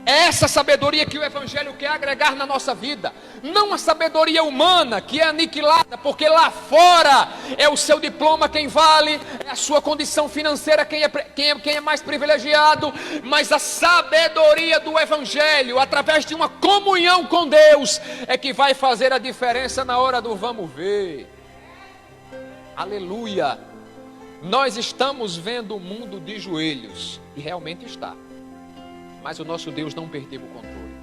É essa sabedoria que o Evangelho quer agregar na nossa vida. Não a sabedoria humana, que é aniquilada, porque lá fora é o seu diploma quem vale, é a sua condição financeira quem é mais privilegiado. Mas a sabedoria do Evangelho, através de uma comunhão com Deus, é que vai fazer a diferença na hora do vamos ver. Aleluia! Nós estamos vendo o mundo de joelhos, e realmente está. Mas o nosso Deus não perdeu o controle.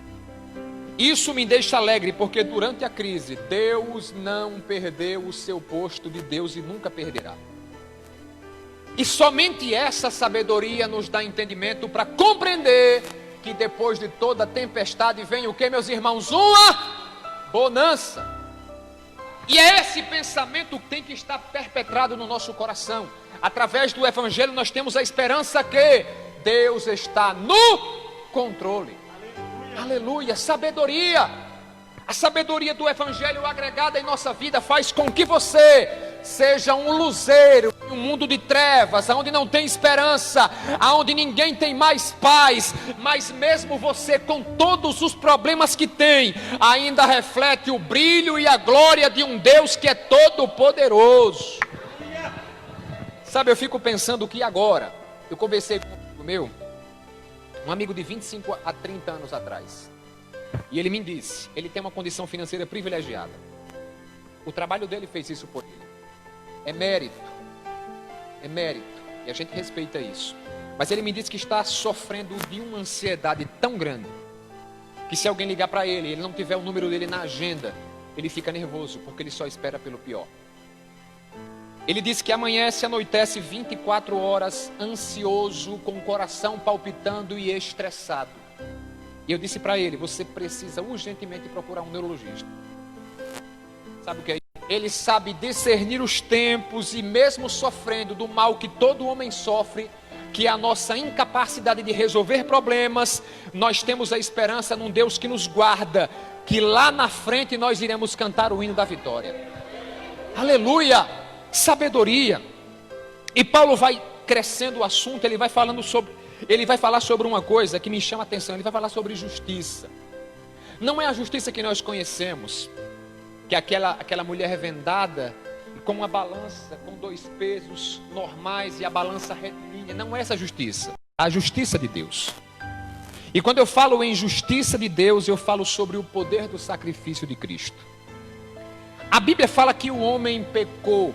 Isso me deixa alegre, porque durante a crise, Deus não perdeu o seu posto de Deus e nunca perderá. E somente essa sabedoria nos dá entendimento para compreender que depois de toda tempestade vem o que, meus irmãos? Uma bonança. E é esse pensamento que tem que estar perpetrado no nosso coração. Através do Evangelho nós temos a esperança que Deus está no controle. Aleluia. Sabedoria. A sabedoria do Evangelho agregada em nossa vida faz com que você seja um luzeiro em um mundo de trevas, onde não tem esperança, onde ninguém tem mais paz, mas mesmo você, com todos os problemas que tem, ainda reflete o brilho e a glória de um Deus que é todo poderoso. Sabe, eu fico pensando que agora, eu conversei com um amigo meu, um amigo de 25 a 30 anos atrás, e ele me disse, ele tem uma condição financeira privilegiada, o trabalho dele fez isso por ele, é mérito, e a gente respeita isso, mas ele me disse que está sofrendo de uma ansiedade tão grande, que se alguém ligar para ele, ele não tiver o número dele na agenda, ele fica nervoso, porque ele só espera pelo pior. Ele disse que amanhece, anoitece 24 horas, ansioso, com o coração palpitando e estressado. E eu disse para ele, você precisa urgentemente procurar um neurologista. Sabe o que é isso? Ele sabe discernir os tempos e mesmo sofrendo do mal que todo homem sofre, que é a nossa incapacidade de resolver problemas, nós temos a esperança num Deus que nos guarda, que lá na frente nós iremos cantar o hino da vitória. Aleluia! Sabedoria. E Paulo vai crescendo o assunto, ele vai falar sobre uma coisa que me chama a atenção, ele vai falar sobre justiça. Não é a justiça que nós conhecemos, que é aquela mulher vendada com uma balança, com 2 pesos normais e a balança retilínea. Não é essa justiça. A justiça de Deus. E quando eu falo em justiça de Deus, eu falo sobre o poder do sacrifício de Cristo. A Bíblia fala que o homem pecou.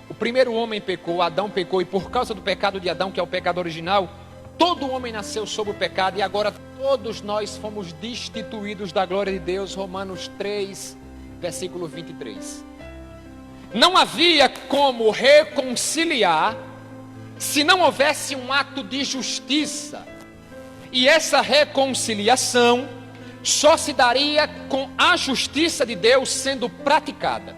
O primeiro homem pecou, Adão pecou, e por causa do pecado de Adão, que é o pecado original, todo homem nasceu sob o pecado, e agora todos nós fomos destituídos da glória de Deus. Romanos 3, versículo 23. Não havia como reconciliar se não houvesse um ato de justiça. E essa reconciliação só se daria com a justiça de Deus sendo praticada.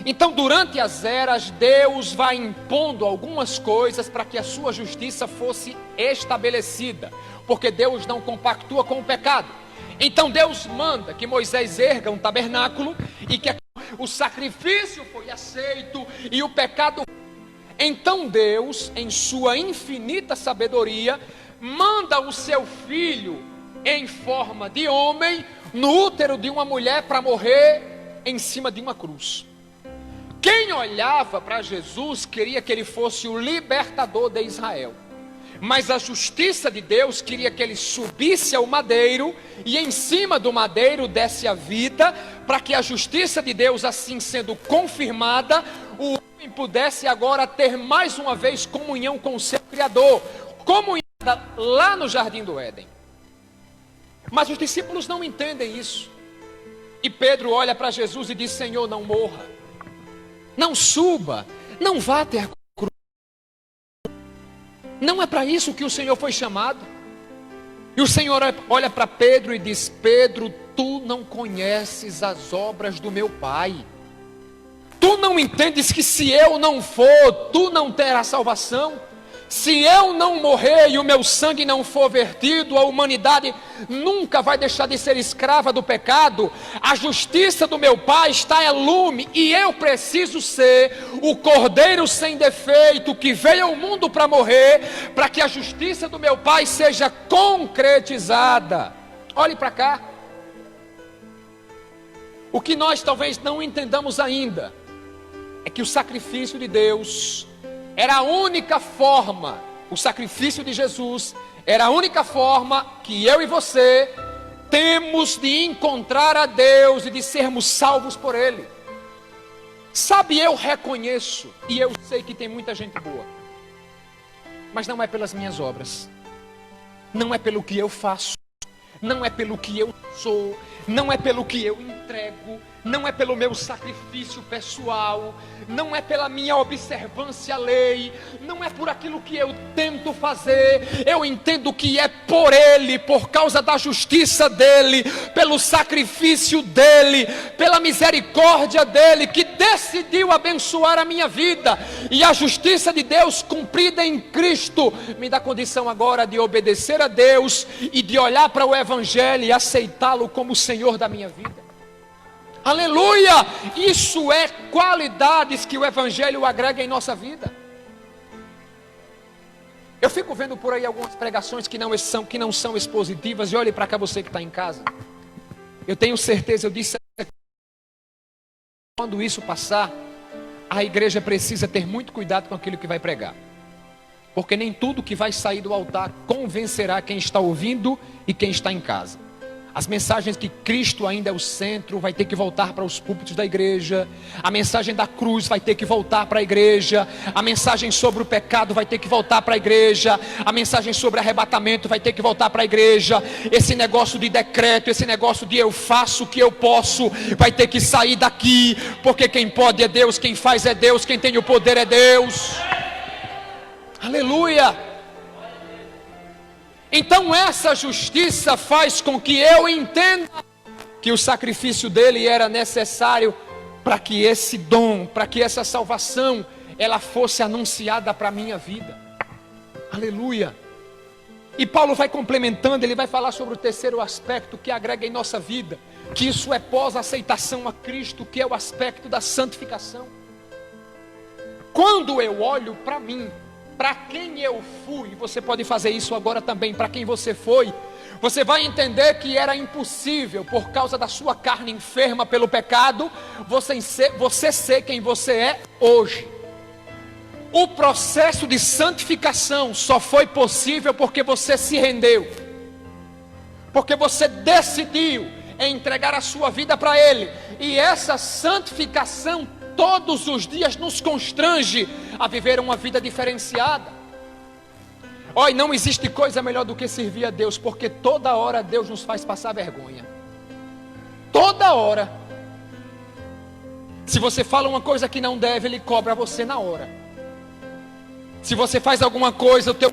Então, durante as eras, Deus vai impondo algumas coisas para que a sua justiça fosse estabelecida, porque Deus não compactua com o pecado. Então Deus manda que Moisés erga um tabernáculo e que o sacrifício foi aceito e o pecado. Então Deus, em sua infinita sabedoria, manda o seu filho em forma de homem no útero de uma mulher para morrer em cima de uma cruz. Quem olhava para Jesus queria que ele fosse o libertador de Israel. Mas a justiça de Deus queria que ele subisse ao madeiro e em cima do madeiro desse a vida, para que a justiça de Deus, assim sendo confirmada, o homem pudesse agora ter mais uma vez comunhão com o seu Criador, comunhão lá no Jardim do Éden. Mas os discípulos não entendem isso. E Pedro olha para Jesus e diz: Senhor, não morra, não suba, não vá até a cruz. Não é para isso que o Senhor foi chamado. E o Senhor olha para Pedro e diz: Pedro, tu não conheces as obras do meu Pai. Tu não entendes que se eu não for, tu não terás salvação? Se eu não morrer e o meu sangue não for vertido, a humanidade nunca vai deixar de ser escrava do pecado. A justiça do meu Pai está em lume e eu preciso ser o Cordeiro sem defeito que veio ao mundo para morrer, para que a justiça do meu Pai seja concretizada. Olhe para cá. O que nós talvez não entendamos ainda é que o sacrifício de Deus era a única forma, o sacrifício de Jesus era a única forma que eu e você temos de encontrar a Deus e de sermos salvos por Ele. Sabe, eu reconheço e eu sei que tem muita gente boa, mas não é pelas minhas obras, não é pelo que eu faço, não é pelo que eu sou, não é pelo que eu entrego, não é pelo meu sacrifício pessoal, não é pela minha observância à lei, não é por aquilo que eu tento fazer. Eu entendo que é por Ele, por causa da justiça dEle, pelo sacrifício dEle, pela misericórdia dEle, que decidiu abençoar a minha vida. E a justiça de Deus cumprida em Cristo me dá condição agora de obedecer a Deus e de olhar para o Evangelho e aceitá-lo como o Senhor da minha vida. Aleluia! Isso é qualidades que o Evangelho agrega em nossa vida. Eu fico vendo por aí algumas pregações que não são expositivas. E olhe para cá, você que está em casa. Eu tenho certeza, eu disse, quando isso passar, a igreja precisa ter muito cuidado com aquilo que vai pregar. Porque nem tudo que vai sair do altar convencerá quem está ouvindo e quem está em casa. As mensagens que Cristo ainda é o centro vai ter que voltar para os púlpitos da igreja. A mensagem da cruz vai ter que voltar para a igreja. A mensagem sobre o pecado vai ter que voltar para a igreja. A mensagem sobre arrebatamento vai ter que voltar para a igreja. Esse negócio de decreto, esse negócio de eu faço o que eu posso, vai ter que sair daqui. Porque quem pode é Deus, quem faz é Deus, quem tem o poder é Deus. Aleluia! Então essa justiça faz com que eu entenda que o sacrifício dele era necessário para que esse dom, para que essa salvação, ela fosse anunciada para a minha vida. Aleluia! E Paulo vai complementando, ele vai falar sobre o terceiro aspecto que agrega em nossa vida, que isso é pós-aceitação a Cristo, que é o aspecto da santificação. Quando eu olho para mim, para quem eu fui, você pode fazer isso agora também, para quem você foi. Você vai entender que era impossível, por causa da sua carne enferma pelo pecado, você ser quem você é hoje. O processo de santificação só foi possível porque você se rendeu, porque você decidiu entregar a sua vida para Ele. E essa santificação todos os dias nos constrange a viver uma vida diferenciada. Olha, não existe coisa melhor do que servir a Deus, porque toda hora Deus nos faz passar vergonha. Toda hora. Se você fala uma coisa que não deve, Ele cobra você na hora. Se você faz alguma coisa, o teu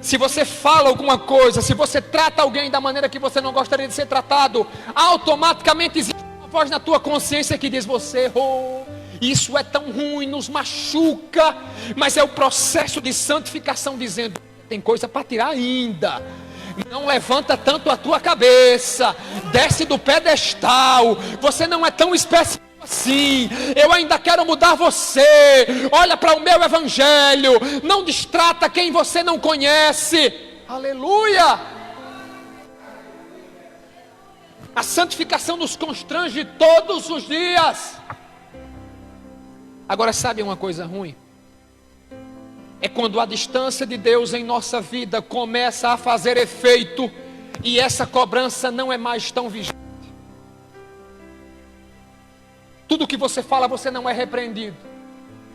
se você fala alguma coisa, se você trata alguém da maneira que você não gostaria de ser tratado, automaticamente existe uma voz na tua consciência que diz: você errou. Isso é tão ruim, nos machuca. Mas é o processo de santificação dizendo: tem coisa para tirar ainda. Não levanta tanto a tua cabeça, desce do pedestal. Você não é tão especial assim. Eu ainda quero mudar você. Olha para o meu evangelho. Não distrata quem você não conhece. Aleluia. A santificação nos constrange todos os dias. Agora, sabe uma coisa ruim? É quando a distância de Deus em nossa vida começa a fazer efeito e essa cobrança não é mais tão vigente. Tudo que você fala, você não é repreendido.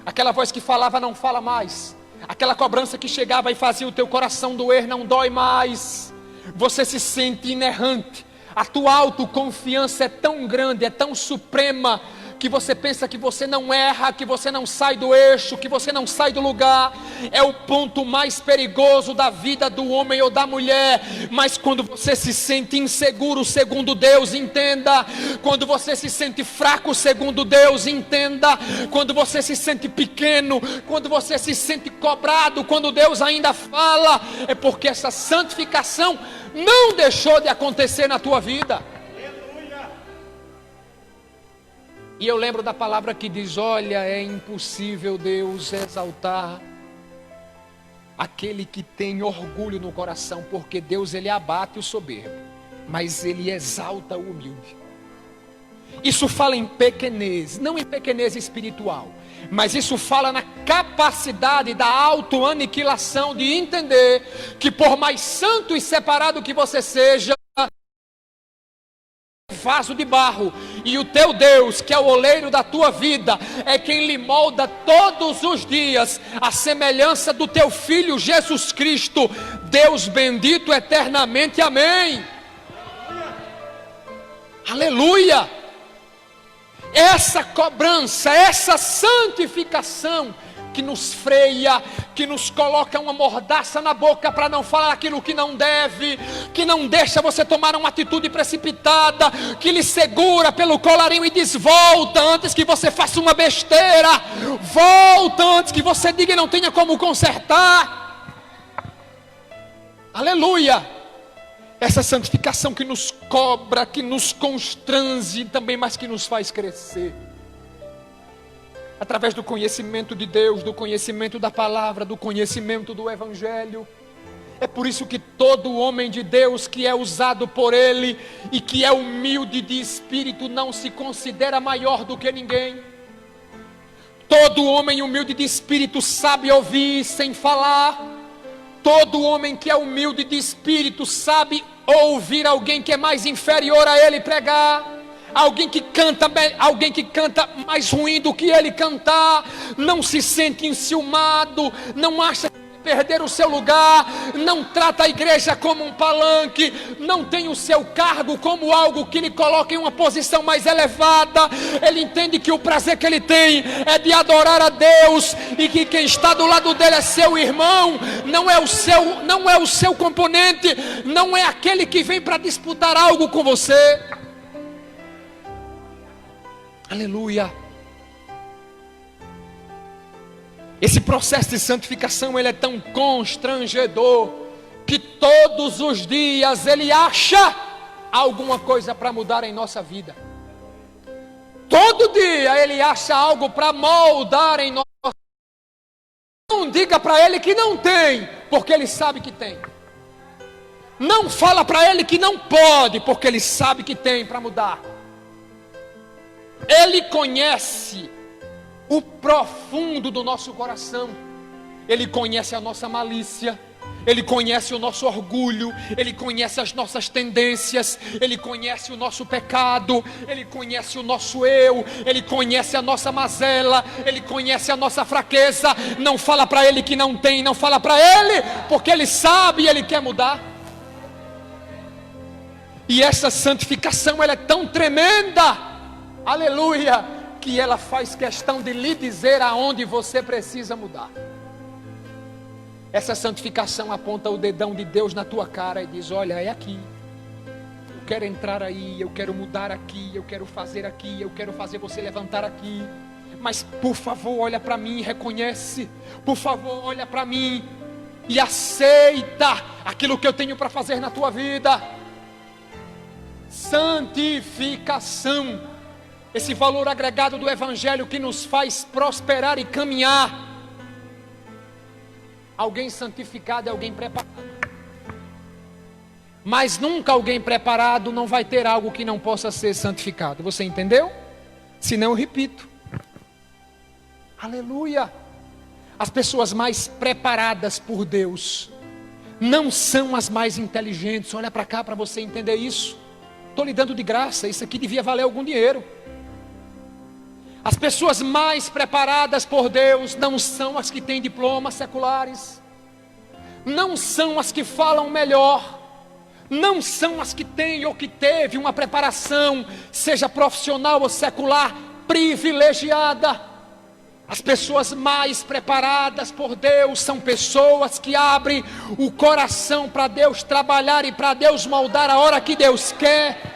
Aquela voz que falava não fala mais. Aquela cobrança que chegava e fazia o teu coração doer não dói mais. Você se sente inerrante. A tua autoconfiança é tão grande, é tão suprema, que você pensa que você não erra, que você não sai do eixo, que você não sai do lugar. É o ponto mais perigoso da vida do homem ou da mulher. Mas quando você se sente inseguro segundo Deus, entenda. Quando você se sente fraco segundo Deus, entenda. Quando você se sente pequeno, quando você se sente cobrado, quando Deus ainda fala, é porque essa santificação não deixou de acontecer na tua vida. E eu lembro da palavra que diz: olha, é impossível Deus exaltar aquele que tem orgulho no coração, porque Deus, Ele abate o soberbo, mas Ele exalta o humilde. Isso fala em pequenez, não em pequenez espiritual, mas isso fala na capacidade da autoaniquilação, de entender que por mais santo e separado que você seja, vaso de barro, e o teu Deus, que é o oleiro da tua vida, é quem lhe molda todos os dias a semelhança do teu Filho Jesus Cristo. Deus bendito eternamente, amém. Aleluia. Essa cobrança, essa santificação que nos freia, que nos coloca uma mordaça na boca para não falar aquilo que não deve, que não deixa você tomar uma atitude precipitada, que lhe segura pelo colarinho e diz: volta antes que você faça uma besteira, volta antes que você diga e não tenha como consertar. Aleluia. Essa santificação que nos cobra, que nos constrange também, mas que nos faz crescer. Através do conhecimento de Deus, do conhecimento da palavra, do conhecimento do evangelho. É por isso que todo homem de Deus que é usado por Ele e que é humilde de espírito não se considera maior do que ninguém. Todo homem humilde de espírito sabe ouvir sem falar. Todo homem que é humilde de espírito sabe ouvir alguém que é mais inferior a ele pregar. Alguém que canta mais ruim do que ele cantar, não se sente enciumado, não acha que perder o seu lugar, não trata a igreja como um palanque, não tem o seu cargo como algo que lhe coloca em uma posição mais elevada. Ele entende que o prazer que ele tem é de adorar a Deus, e que quem está do lado dele é seu irmão, não é o seu componente, não é aquele que vem para disputar algo com você. Aleluia. Esse processo de santificação, ele é tão constrangedor, que todos os dias ele acha alguma coisa para mudar em nossa vida. Todo dia ele acha algo para moldar em nossa vida. Não diga para ele que não tem, porque ele sabe que tem. Não fala para ele que não pode, porque ele sabe que tem para mudar. Ele conhece o profundo do nosso coração. Ele conhece a nossa malícia. Ele conhece o nosso orgulho. Ele conhece as nossas tendências. Ele conhece o nosso pecado. Ele conhece o nosso eu. Ele conhece a nossa mazela. Ele conhece a nossa fraqueza. Não fala para ele que não tem. Não fala para ele, porque ele sabe e ele quer mudar. E essa santificação, ela é tão tremenda, aleluia, que ela faz questão de lhe dizer aonde você precisa mudar. Essa santificação aponta o dedão de Deus na tua cara e diz: olha, é aqui. Eu quero entrar aí, eu quero mudar aqui, eu quero fazer aqui, eu quero fazer você levantar aqui. Mas por favor, olha para mim e reconhece. Por favor, olha para mim e aceita aquilo que eu tenho para fazer na tua vida. Santificação, esse valor agregado do Evangelho que nos faz prosperar e caminhar. Alguém santificado é alguém preparado, mas nunca alguém preparado não vai ter algo que não possa ser santificado. Você entendeu? Se não, eu repito. Aleluia. As pessoas mais preparadas por Deus não são as mais inteligentes. Olha para cá para você entender isso. Estou lhe dando de graça, isso aqui devia valer algum dinheiro. As pessoas mais preparadas por Deus não são as que têm diplomas seculares, não são as que falam melhor, não são as que têm ou que teve uma preparação, seja profissional ou secular, privilegiada. As pessoas mais preparadas por Deus são pessoas que abrem o coração para Deus trabalhar e para Deus moldar a hora que Deus quer.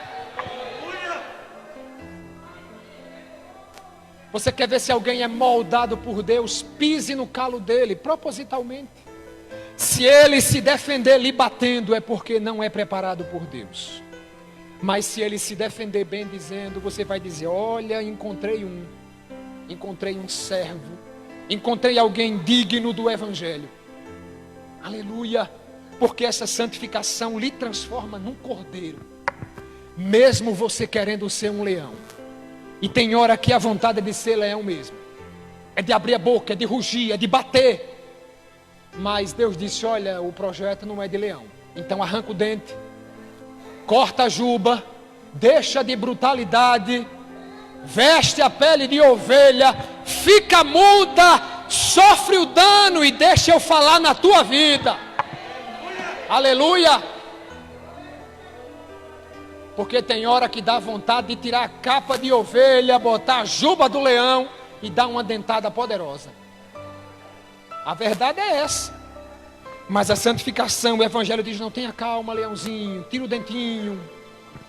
Você quer ver se alguém é moldado por Deus? Pise no calo dele, propositalmente. Se ele se defender lhe batendo, é porque não é preparado por Deus. Mas se ele se defender bem dizendo, você vai dizer: olha, encontrei um servo, encontrei alguém digno do Evangelho. Aleluia, porque essa santificação lhe transforma num cordeiro, mesmo você querendo ser um leão. E tem hora que a vontade é de ser leão mesmo, é de abrir a boca, é de rugir, é de bater. Mas Deus disse: olha, o projeto não é de leão, então arranca o dente, corta a juba, deixa de brutalidade, veste a pele de ovelha, fica muda, sofre o dano e deixa eu falar na tua vida. Aleluia. Porque tem hora que dá vontade de tirar a capa de ovelha, botar a juba do leão e dar uma dentada poderosa. A verdade é essa. Mas a santificação, o Evangelho diz: não, tenha calma, leãozinho, tira o dentinho,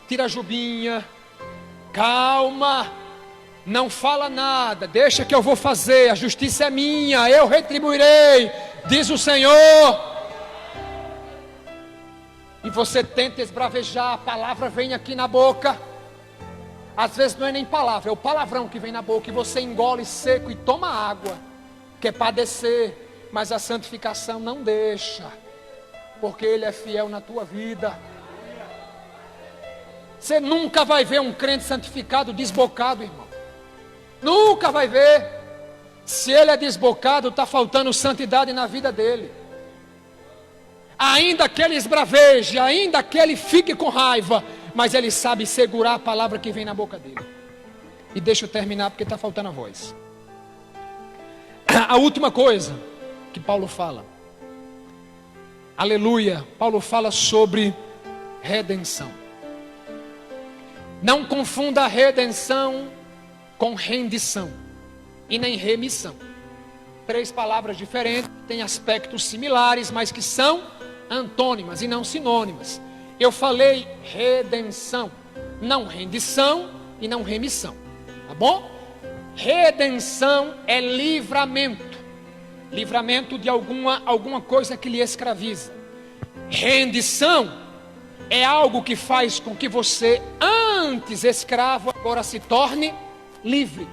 tira a jubinha, calma, não fala nada, deixa que eu vou fazer, a justiça é minha, eu retribuirei, diz o Senhor. E você tenta esbravejar, a palavra vem aqui na boca. Às vezes não é nem palavra, é o palavrão que vem na boca, e você engole seco e toma água, quer padecer. Mas a santificação não deixa, porque Ele é fiel na tua vida. Você nunca vai ver um crente santificado desbocado, irmão. Nunca vai ver. Se ele é desbocado, está faltando santidade na vida dele. Ainda que ele esbraveje, ainda que ele fique com raiva, mas ele sabe segurar a palavra que vem na boca dele. E deixa eu terminar, porque está faltando a voz. A última coisa que Paulo fala, aleluia, Paulo fala sobre redenção. Não confunda redenção com rendição e nem remissão. 3 palavras diferentes, têm aspectos similares, mas que são antônimas e não sinônimas. Eu falei redenção, não rendição e não remissão, tá bom? Redenção é livramento, livramento de alguma coisa que lhe escraviza. Rendição é algo que faz com que você, antes escravo, agora se torne livre.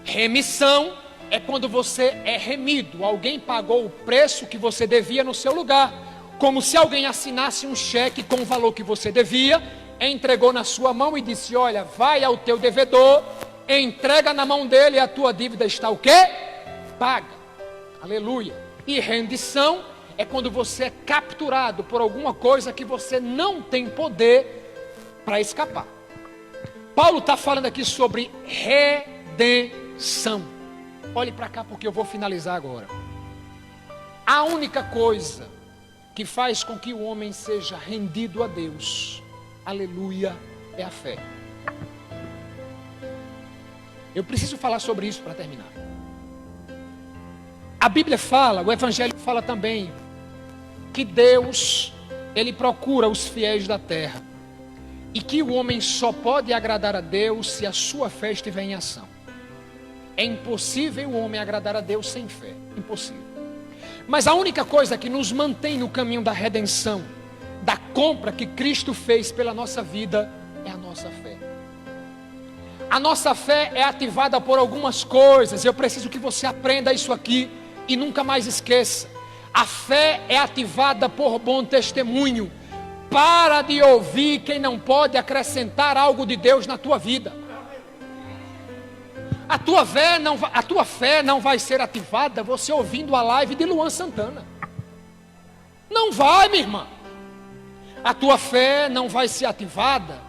Remissão é quando você é remido, alguém pagou o preço que você devia no seu lugar. como se alguém assinasse um cheque com o valor que você devia, entregou na sua mão e disse: olha, vai ao teu devedor, entrega na mão dele e a tua dívida está o quê? Paga. Aleluia. E rendição é quando você é capturado por alguma coisa que você não tem poder para escapar. Paulo está falando aqui sobre redenção. Olhe para cá porque eu vou finalizar agora. A única coisa que faz com que o homem seja rendido a Deus, aleluia, é a fé. Eu preciso falar sobre isso para terminar. A Bíblia fala, o Evangelho fala também, que Deus, Ele procura os fiéis da terra. E que o homem só pode agradar a Deus se a sua fé estiver em ação. É impossível o homem agradar a Deus sem fé. Impossível. Mas a única coisa que nos mantém no caminho da redenção, da compra que Cristo fez pela nossa vida, é a nossa fé. A nossa fé é ativada por algumas coisas. Eu preciso que você aprenda isso aqui e nunca mais esqueça. A fé é ativada por bom testemunho. Para de ouvir quem não pode acrescentar algo de Deus na tua vida. A tua fé não vai ser ativada você ouvindo a live de Luan Santana. Não vai, minha irmã. A tua fé não vai ser ativada,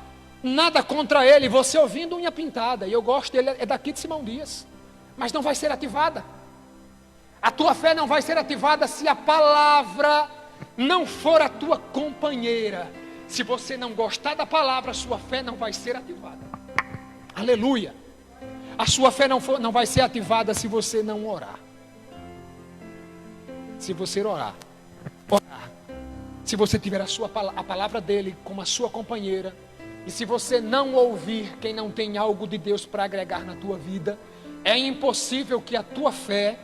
nada contra ele, você ouvindo Unha Pintada. E eu gosto dele, é daqui de Simão Dias. Mas não vai ser ativada. A tua fé não vai ser ativada se a palavra não for a tua companheira. Se você não gostar da palavra, a sua fé não vai ser ativada. Aleluia. A sua fé não vai ser ativada se você não orar. Se você orar. Se você tiver a palavra dele como a sua companheira. E se você não ouvir quem não tem algo de Deus para agregar na tua vida, é impossível que a tua fé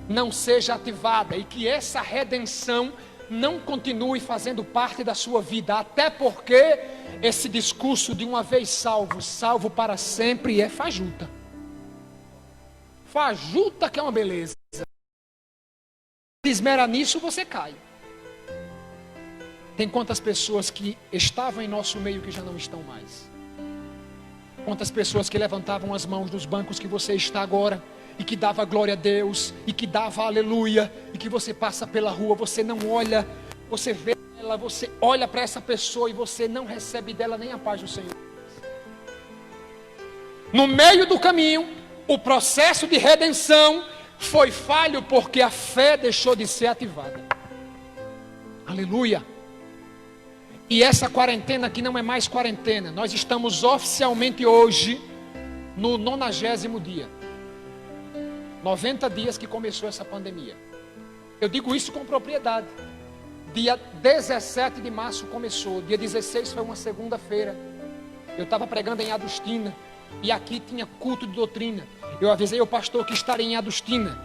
não seja ativada e que essa redenção não continue fazendo parte da sua vida, até porque esse discurso de uma vez salvo, salvo para sempre, é fajuta. Fajuta que é uma beleza. Se esmera nisso, você cai. Tem quantas pessoas que estavam em nosso meio que já não estão mais? Quantas pessoas que levantavam as mãos dos bancos que você está agora e que dava glória a Deus, e que dava aleluia, e que você passa pela rua, você não olha, você vê ela, você olha para essa pessoa e você não recebe dela nem a paz do Senhor. No meio do caminho, o processo de redenção foi falho porque a fé deixou de ser ativada. Aleluia. E essa quarentena aqui não é mais quarentena, nós estamos oficialmente hoje no 90º dia. 90 dias que começou essa pandemia. Eu digo isso com propriedade. Dia 17 de março começou. Dia 16 foi uma segunda-feira. Eu estava pregando em Adustina. E aqui tinha culto de doutrina. Eu avisei o pastor que estaria em Adustina.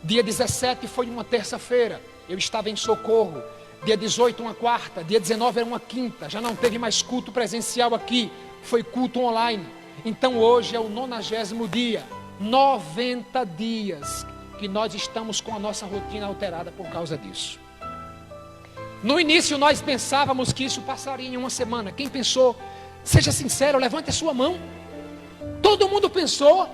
Dia 17 foi uma terça-feira. Eu estava em Socorro. Dia 18 uma quarta. Dia 19 era uma quinta. Já não teve mais culto presencial aqui. Foi culto online. Então hoje é o 90º dia. 90 dias que nós estamos com a nossa rotina alterada por causa disso. No início nós pensávamos que isso passaria em uma semana. Quem pensou? Seja sincero, levante a sua mão. Todo mundo pensou.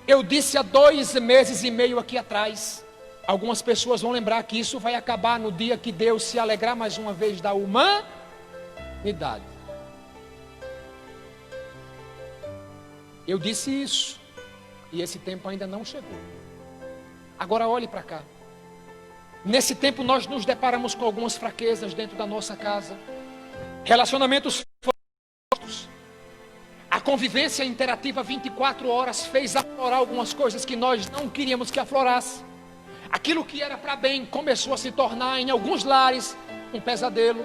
Eu disse há 2 meses e meio aqui atrás. Algumas pessoas vão lembrar que isso vai acabar no dia que Deus se alegrar mais uma vez da humanidade. Eu disse isso. E esse tempo ainda não chegou. Agora olhe para cá. Nesse tempo nós nos deparamos com algumas fraquezas dentro da nossa casa. Relacionamentos fortes. A convivência interativa 24 horas fez aflorar algumas coisas que nós não queríamos que aflorasse. Aquilo que era para bem começou a se tornar em alguns lares um pesadelo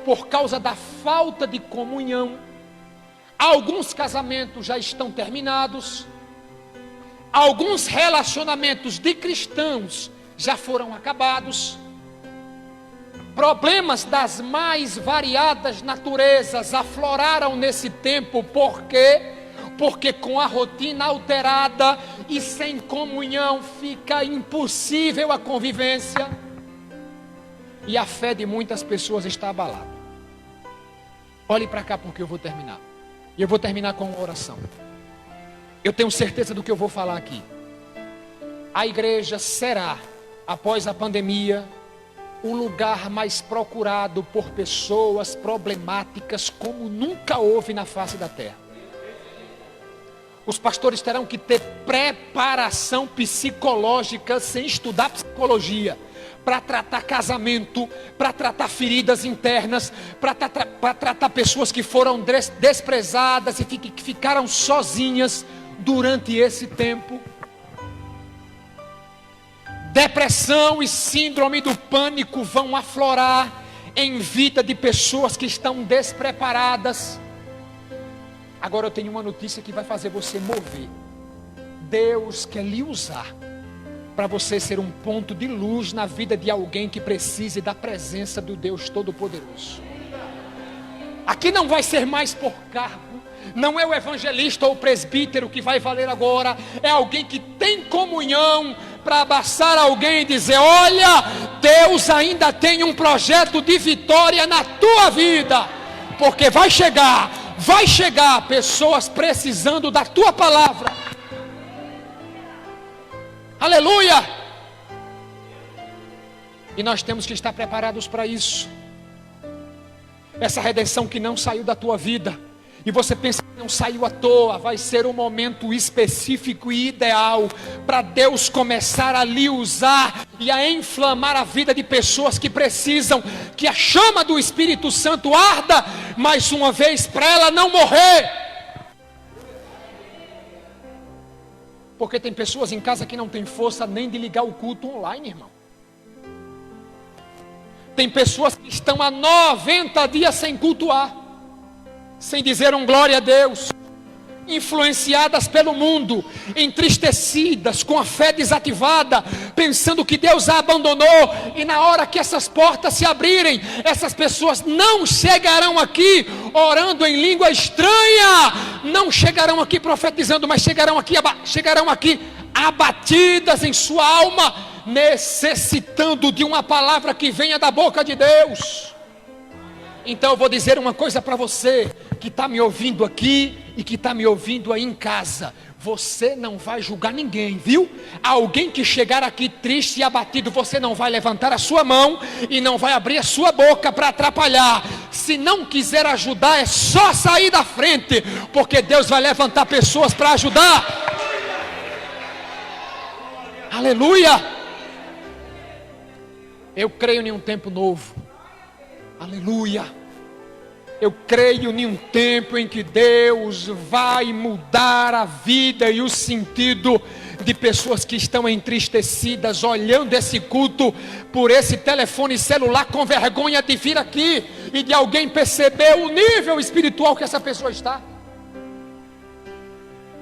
por causa da falta de comunhão. Alguns casamentos já estão terminados. Alguns relacionamentos de cristãos já foram acabados. Problemas das mais variadas naturezas afloraram nesse tempo. Por quê? Porque com a rotina alterada e sem comunhão fica impossível a convivência. E a fé de muitas pessoas está abalada. Olhe para cá porque eu vou terminar. E eu vou terminar com uma oração. Eu tenho certeza do que eu vou falar aqui. A igreja será, após a pandemia, o lugar mais procurado por pessoas problemáticas como nunca houve na face da terra. Os pastores terão que ter preparação psicológica sem estudar psicologia, para tratar casamento, para tratar feridas internas, para tratar pessoas que foram desprezadas e que ficaram sozinhas durante esse tempo. Depressão e síndrome do pânico vão aflorar em vida de pessoas que estão despreparadas. Agora eu tenho uma notícia que vai fazer você mover. Deus quer lhe usar para você ser um ponto de luz na vida de alguém que precise da presença do Deus Todo-Poderoso. Aqui não vai ser mais por cargo, não é o evangelista ou o presbítero que vai valer agora, é alguém que tem comunhão para abraçar alguém e dizer: olha, Deus ainda tem um projeto de vitória na tua vida, porque vai chegar pessoas precisando da tua palavra. Aleluia! E nós temos que estar preparados para isso. Essa redenção que não saiu da tua vida, e você pensa que não saiu à toa, vai ser um momento específico e ideal para Deus começar a lhe usar e a inflamar a vida de pessoas que precisam que a chama do Espírito Santo arda mais uma vez para ela não morrer. Porque tem pessoas em casa que não tem força nem de ligar o culto online, irmão. Tem pessoas que estão há 90 dias sem cultuar, sem dizer um glória a Deus, influenciadas pelo mundo, entristecidas, com a fé desativada, pensando que Deus a abandonou. E na hora que essas portas se abrirem, essas pessoas não chegarão aqui orando em língua estranha, não chegarão aqui profetizando, mas chegarão aqui abatidas em sua alma, necessitando de uma palavra que venha da boca de Deus. Então eu vou dizer uma coisa para você que está me ouvindo aqui e que está me ouvindo aí em casa: você não vai julgar ninguém, viu? Alguém que chegar aqui triste e abatido, você não vai levantar a sua mão e não vai abrir a sua boca para atrapalhar. Se não quiser ajudar, é só sair da frente, porque Deus vai levantar pessoas para ajudar. Aleluia! Eu creio em um tempo novo. Aleluia! Eu creio em um tempo em que Deus vai mudar a vida e o sentido de pessoas que estão entristecidas, olhando esse culto por esse telefone celular com vergonha de vir aqui e de alguém perceber o nível espiritual que essa pessoa está.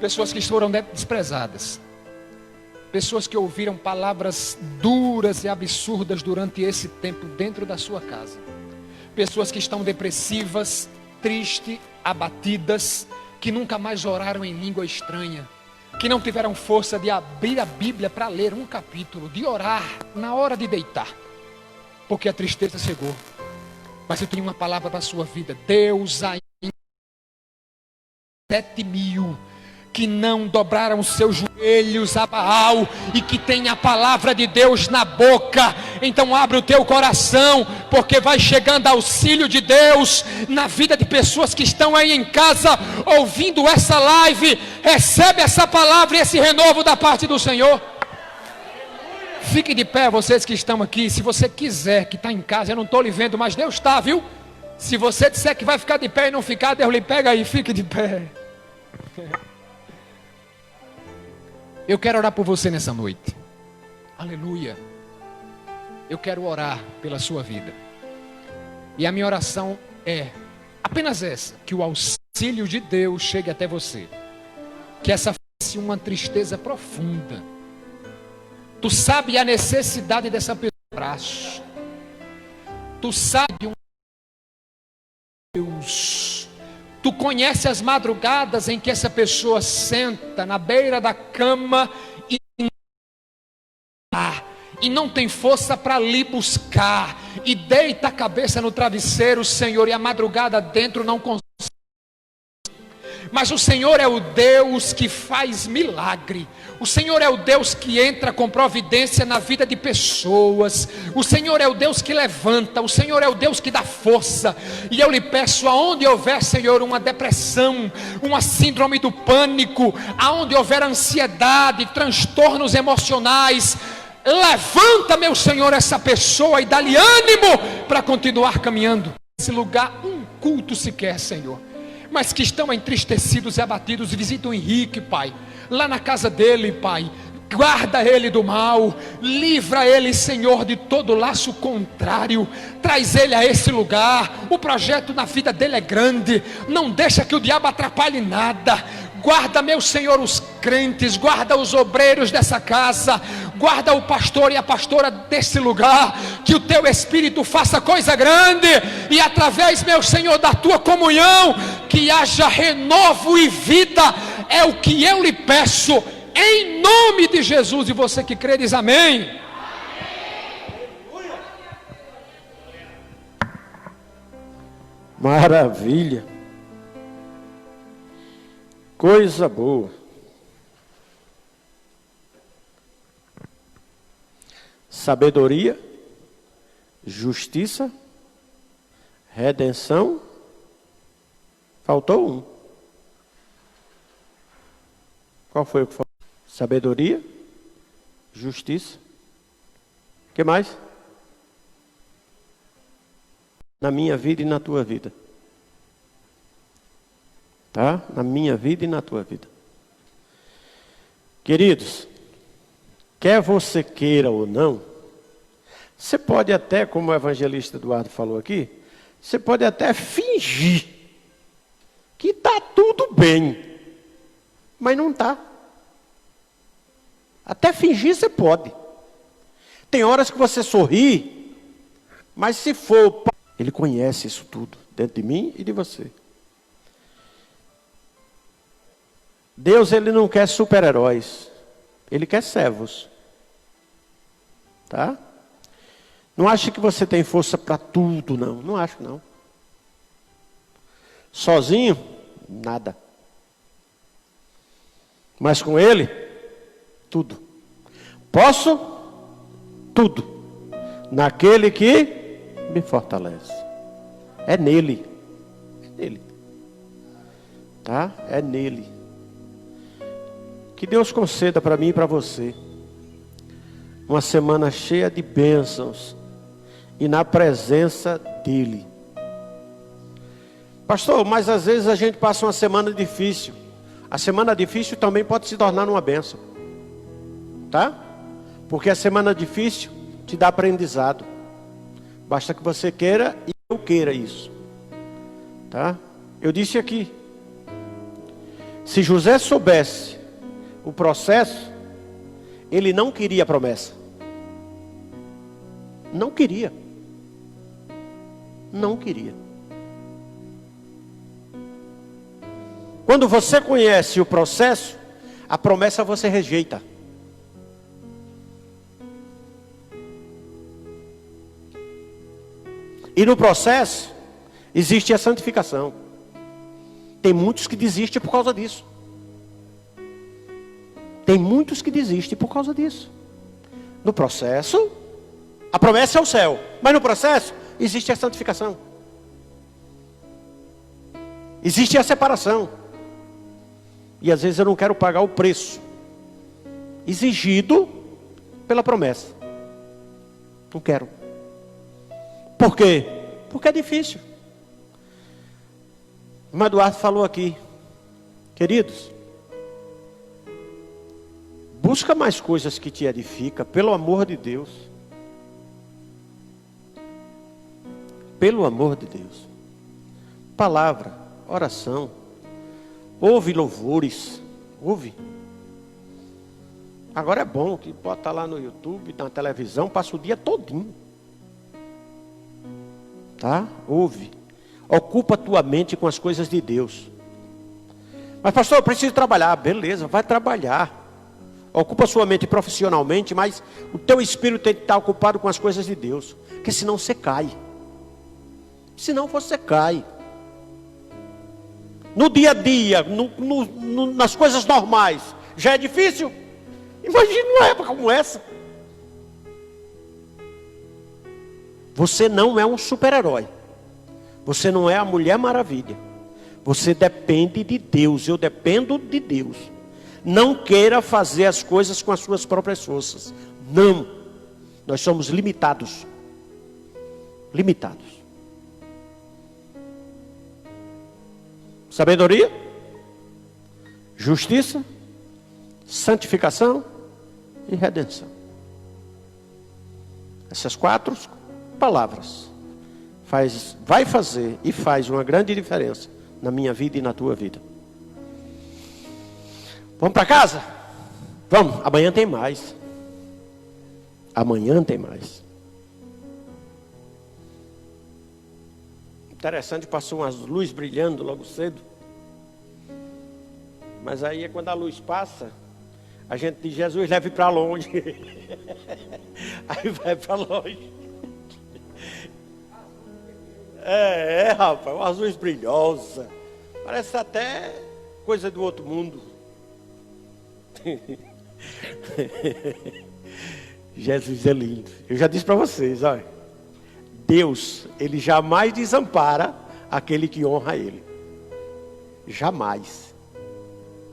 Pessoas que foram desprezadas, pessoas que ouviram palavras duras e absurdas durante esse tempo dentro da sua casa. Pessoas que estão depressivas, tristes, abatidas, que nunca mais oraram em língua estranha, que não tiveram força de abrir a Bíblia para ler um capítulo, de orar na hora de deitar, porque a tristeza chegou. Mas eu tenho uma palavra para a sua vida: Deus ainda 7.000 que não dobraram os seus joelhos a Baal e que tem a palavra de Deus na boca. Então abre o teu coração, porque vai chegando auxílio de Deus na vida de pessoas que estão aí em casa ouvindo essa live. Recebe essa palavra e esse renovo da parte do Senhor. Fique de pé, vocês que estão aqui. Se você quiser, que está em casa, eu não estou lhe vendo, mas Deus está, viu? Se você disser que vai ficar de pé e não ficar, Deus lhe pega aí, fique de pé. Eu quero orar por você nessa noite. Aleluia. Eu quero orar pela sua vida. E a minha oração é apenas essa: que o auxílio de Deus chegue até você. Que essa fosse uma tristeza profunda. Tu sabe a necessidade dessa pessoa. Tu sabe um Deus. Tu conhece as madrugadas em que essa pessoa senta na beira da cama e não tem força para lhe buscar, e deita a cabeça no travesseiro, Senhor, e a madrugada dentro não consegue. Mas o Senhor é o Deus que faz milagre. O Senhor é o Deus que entra com providência na vida de pessoas. O Senhor é o Deus que levanta. O Senhor é o Deus que dá força. E eu lhe peço, aonde houver, Senhor, uma depressão, uma síndrome do pânico, aonde houver ansiedade, transtornos emocionais, levanta, meu Senhor, essa pessoa e dá-lhe ânimo para continuar caminhando. Nesse lugar, um culto sequer, Senhor. Mas que estão entristecidos e abatidos, visita o Henrique, Pai, lá na casa dele, Pai. Guarda ele do mal, livra ele, Senhor, de todo laço contrário. Traz ele a esse lugar. O projeto na vida dele é grande. Não deixa que o diabo atrapalhe nada. Guarda, meu Senhor, os crentes, guarda os obreiros dessa casa, guarda o pastor e a pastora desse lugar, que o teu Espírito faça coisa grande, e através, meu Senhor, da tua comunhão, que haja renovo e vida, é o que eu lhe peço, em nome de Jesus. E você que crê diz amém. Maravilha. Coisa boa. Sabedoria, justiça, redenção. Faltou um. Qual foi o que faltou? Sabedoria, justiça. O que mais? Na minha vida e na tua vida. Tá? Na minha vida e na tua vida. Queridos, quer você queira ou não, você pode até, como o evangelista Eduardo falou aqui, você pode até fingir que está tudo bem, mas não está. Até fingir você pode. Tem horas que você sorri, mas se for, ele conhece isso tudo, dentro de mim e de você. Deus, ele não quer super-heróis, ele quer servos, tá? Não ache que você tem força para tudo, não, não acho não. Sozinho, nada. Mas com ele, tudo. Posso? Tudo. Naquele que me fortalece. É nele. É nele. Tá? É nele. Que Deus conceda para mim e para você uma semana cheia de bênçãos e na presença dEle. Pastor, mas às vezes a gente passa uma semana difícil. A semana difícil também pode se tornar uma bênção. Tá? Porque a semana difícil te dá aprendizado. Basta que você queira e eu queira isso. Tá? Eu disse aqui. Se José soubesse o processo, ele não queria a promessa. Não queria. Não queria. Quando você conhece o processo, a promessa você rejeita. E no processo, existe a santificação. Tem muitos que desistem por causa disso. Tem muitos que desistem por causa disso. No processo, a promessa é o céu. Mas no processo, existe a santificação. Existe a separação. E às vezes eu não quero pagar o preço exigido pela promessa. Não quero. Por quê? Porque é difícil. O Eduardo falou aqui. Queridos, busca mais coisas que te edificam, pelo amor de Deus. Pelo amor de Deus. Palavra, oração. Ouve louvores. Ouve. Agora é bom que bota lá no YouTube, na televisão, passa o dia todinho. Tá? Ouve. Ocupa a tua mente com as coisas de Deus. Mas pastor, eu preciso trabalhar. Beleza, vai trabalhar. Ocupa sua mente profissionalmente, mas o teu espírito tem que estar ocupado com as coisas de Deus. Porque senão você cai. Senão você cai. No dia a dia, nas coisas normais, já é difícil. Imagine uma época como essa. Você não é um super-herói. Você não é a Mulher Maravilha. Você depende de Deus. Eu dependo de Deus. Não queira fazer as coisas com as suas próprias forças. Não. Nós somos limitados. Limitados. Sabedoria, justiça, santificação e redenção. Essas 4 palavras vai fazer e faz uma grande diferença na minha vida e na tua vida. Vamos para casa? Vamos, amanhã tem mais. Amanhã tem mais. Interessante, passou umas luzes brilhando logo cedo. Mas aí é quando a luz passa, a gente diz, Jesus, leve para longe. Aí vai para longe. Rapaz, umas luzes brilhosas. Parece até coisa do outro mundo. Jesus é lindo. Eu já disse para vocês, olha. Deus, Ele jamais desampara aquele que honra Ele. Jamais.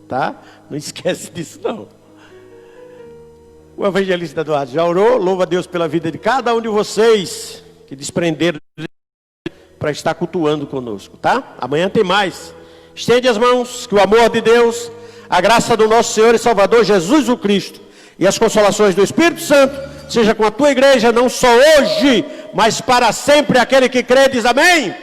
Tá? Não esquece disso não. O evangelista Eduardo já orou. Louva a Deus pela vida de cada um de vocês que desprenderam para estar cultuando conosco, tá? Amanhã tem mais. Estende as mãos, que o amor de Deus, a graça do nosso Senhor e Salvador Jesus o Cristo e as consolações do Espírito Santo seja com a tua igreja, não só hoje, mas para sempre. Aquele que crê diz amém.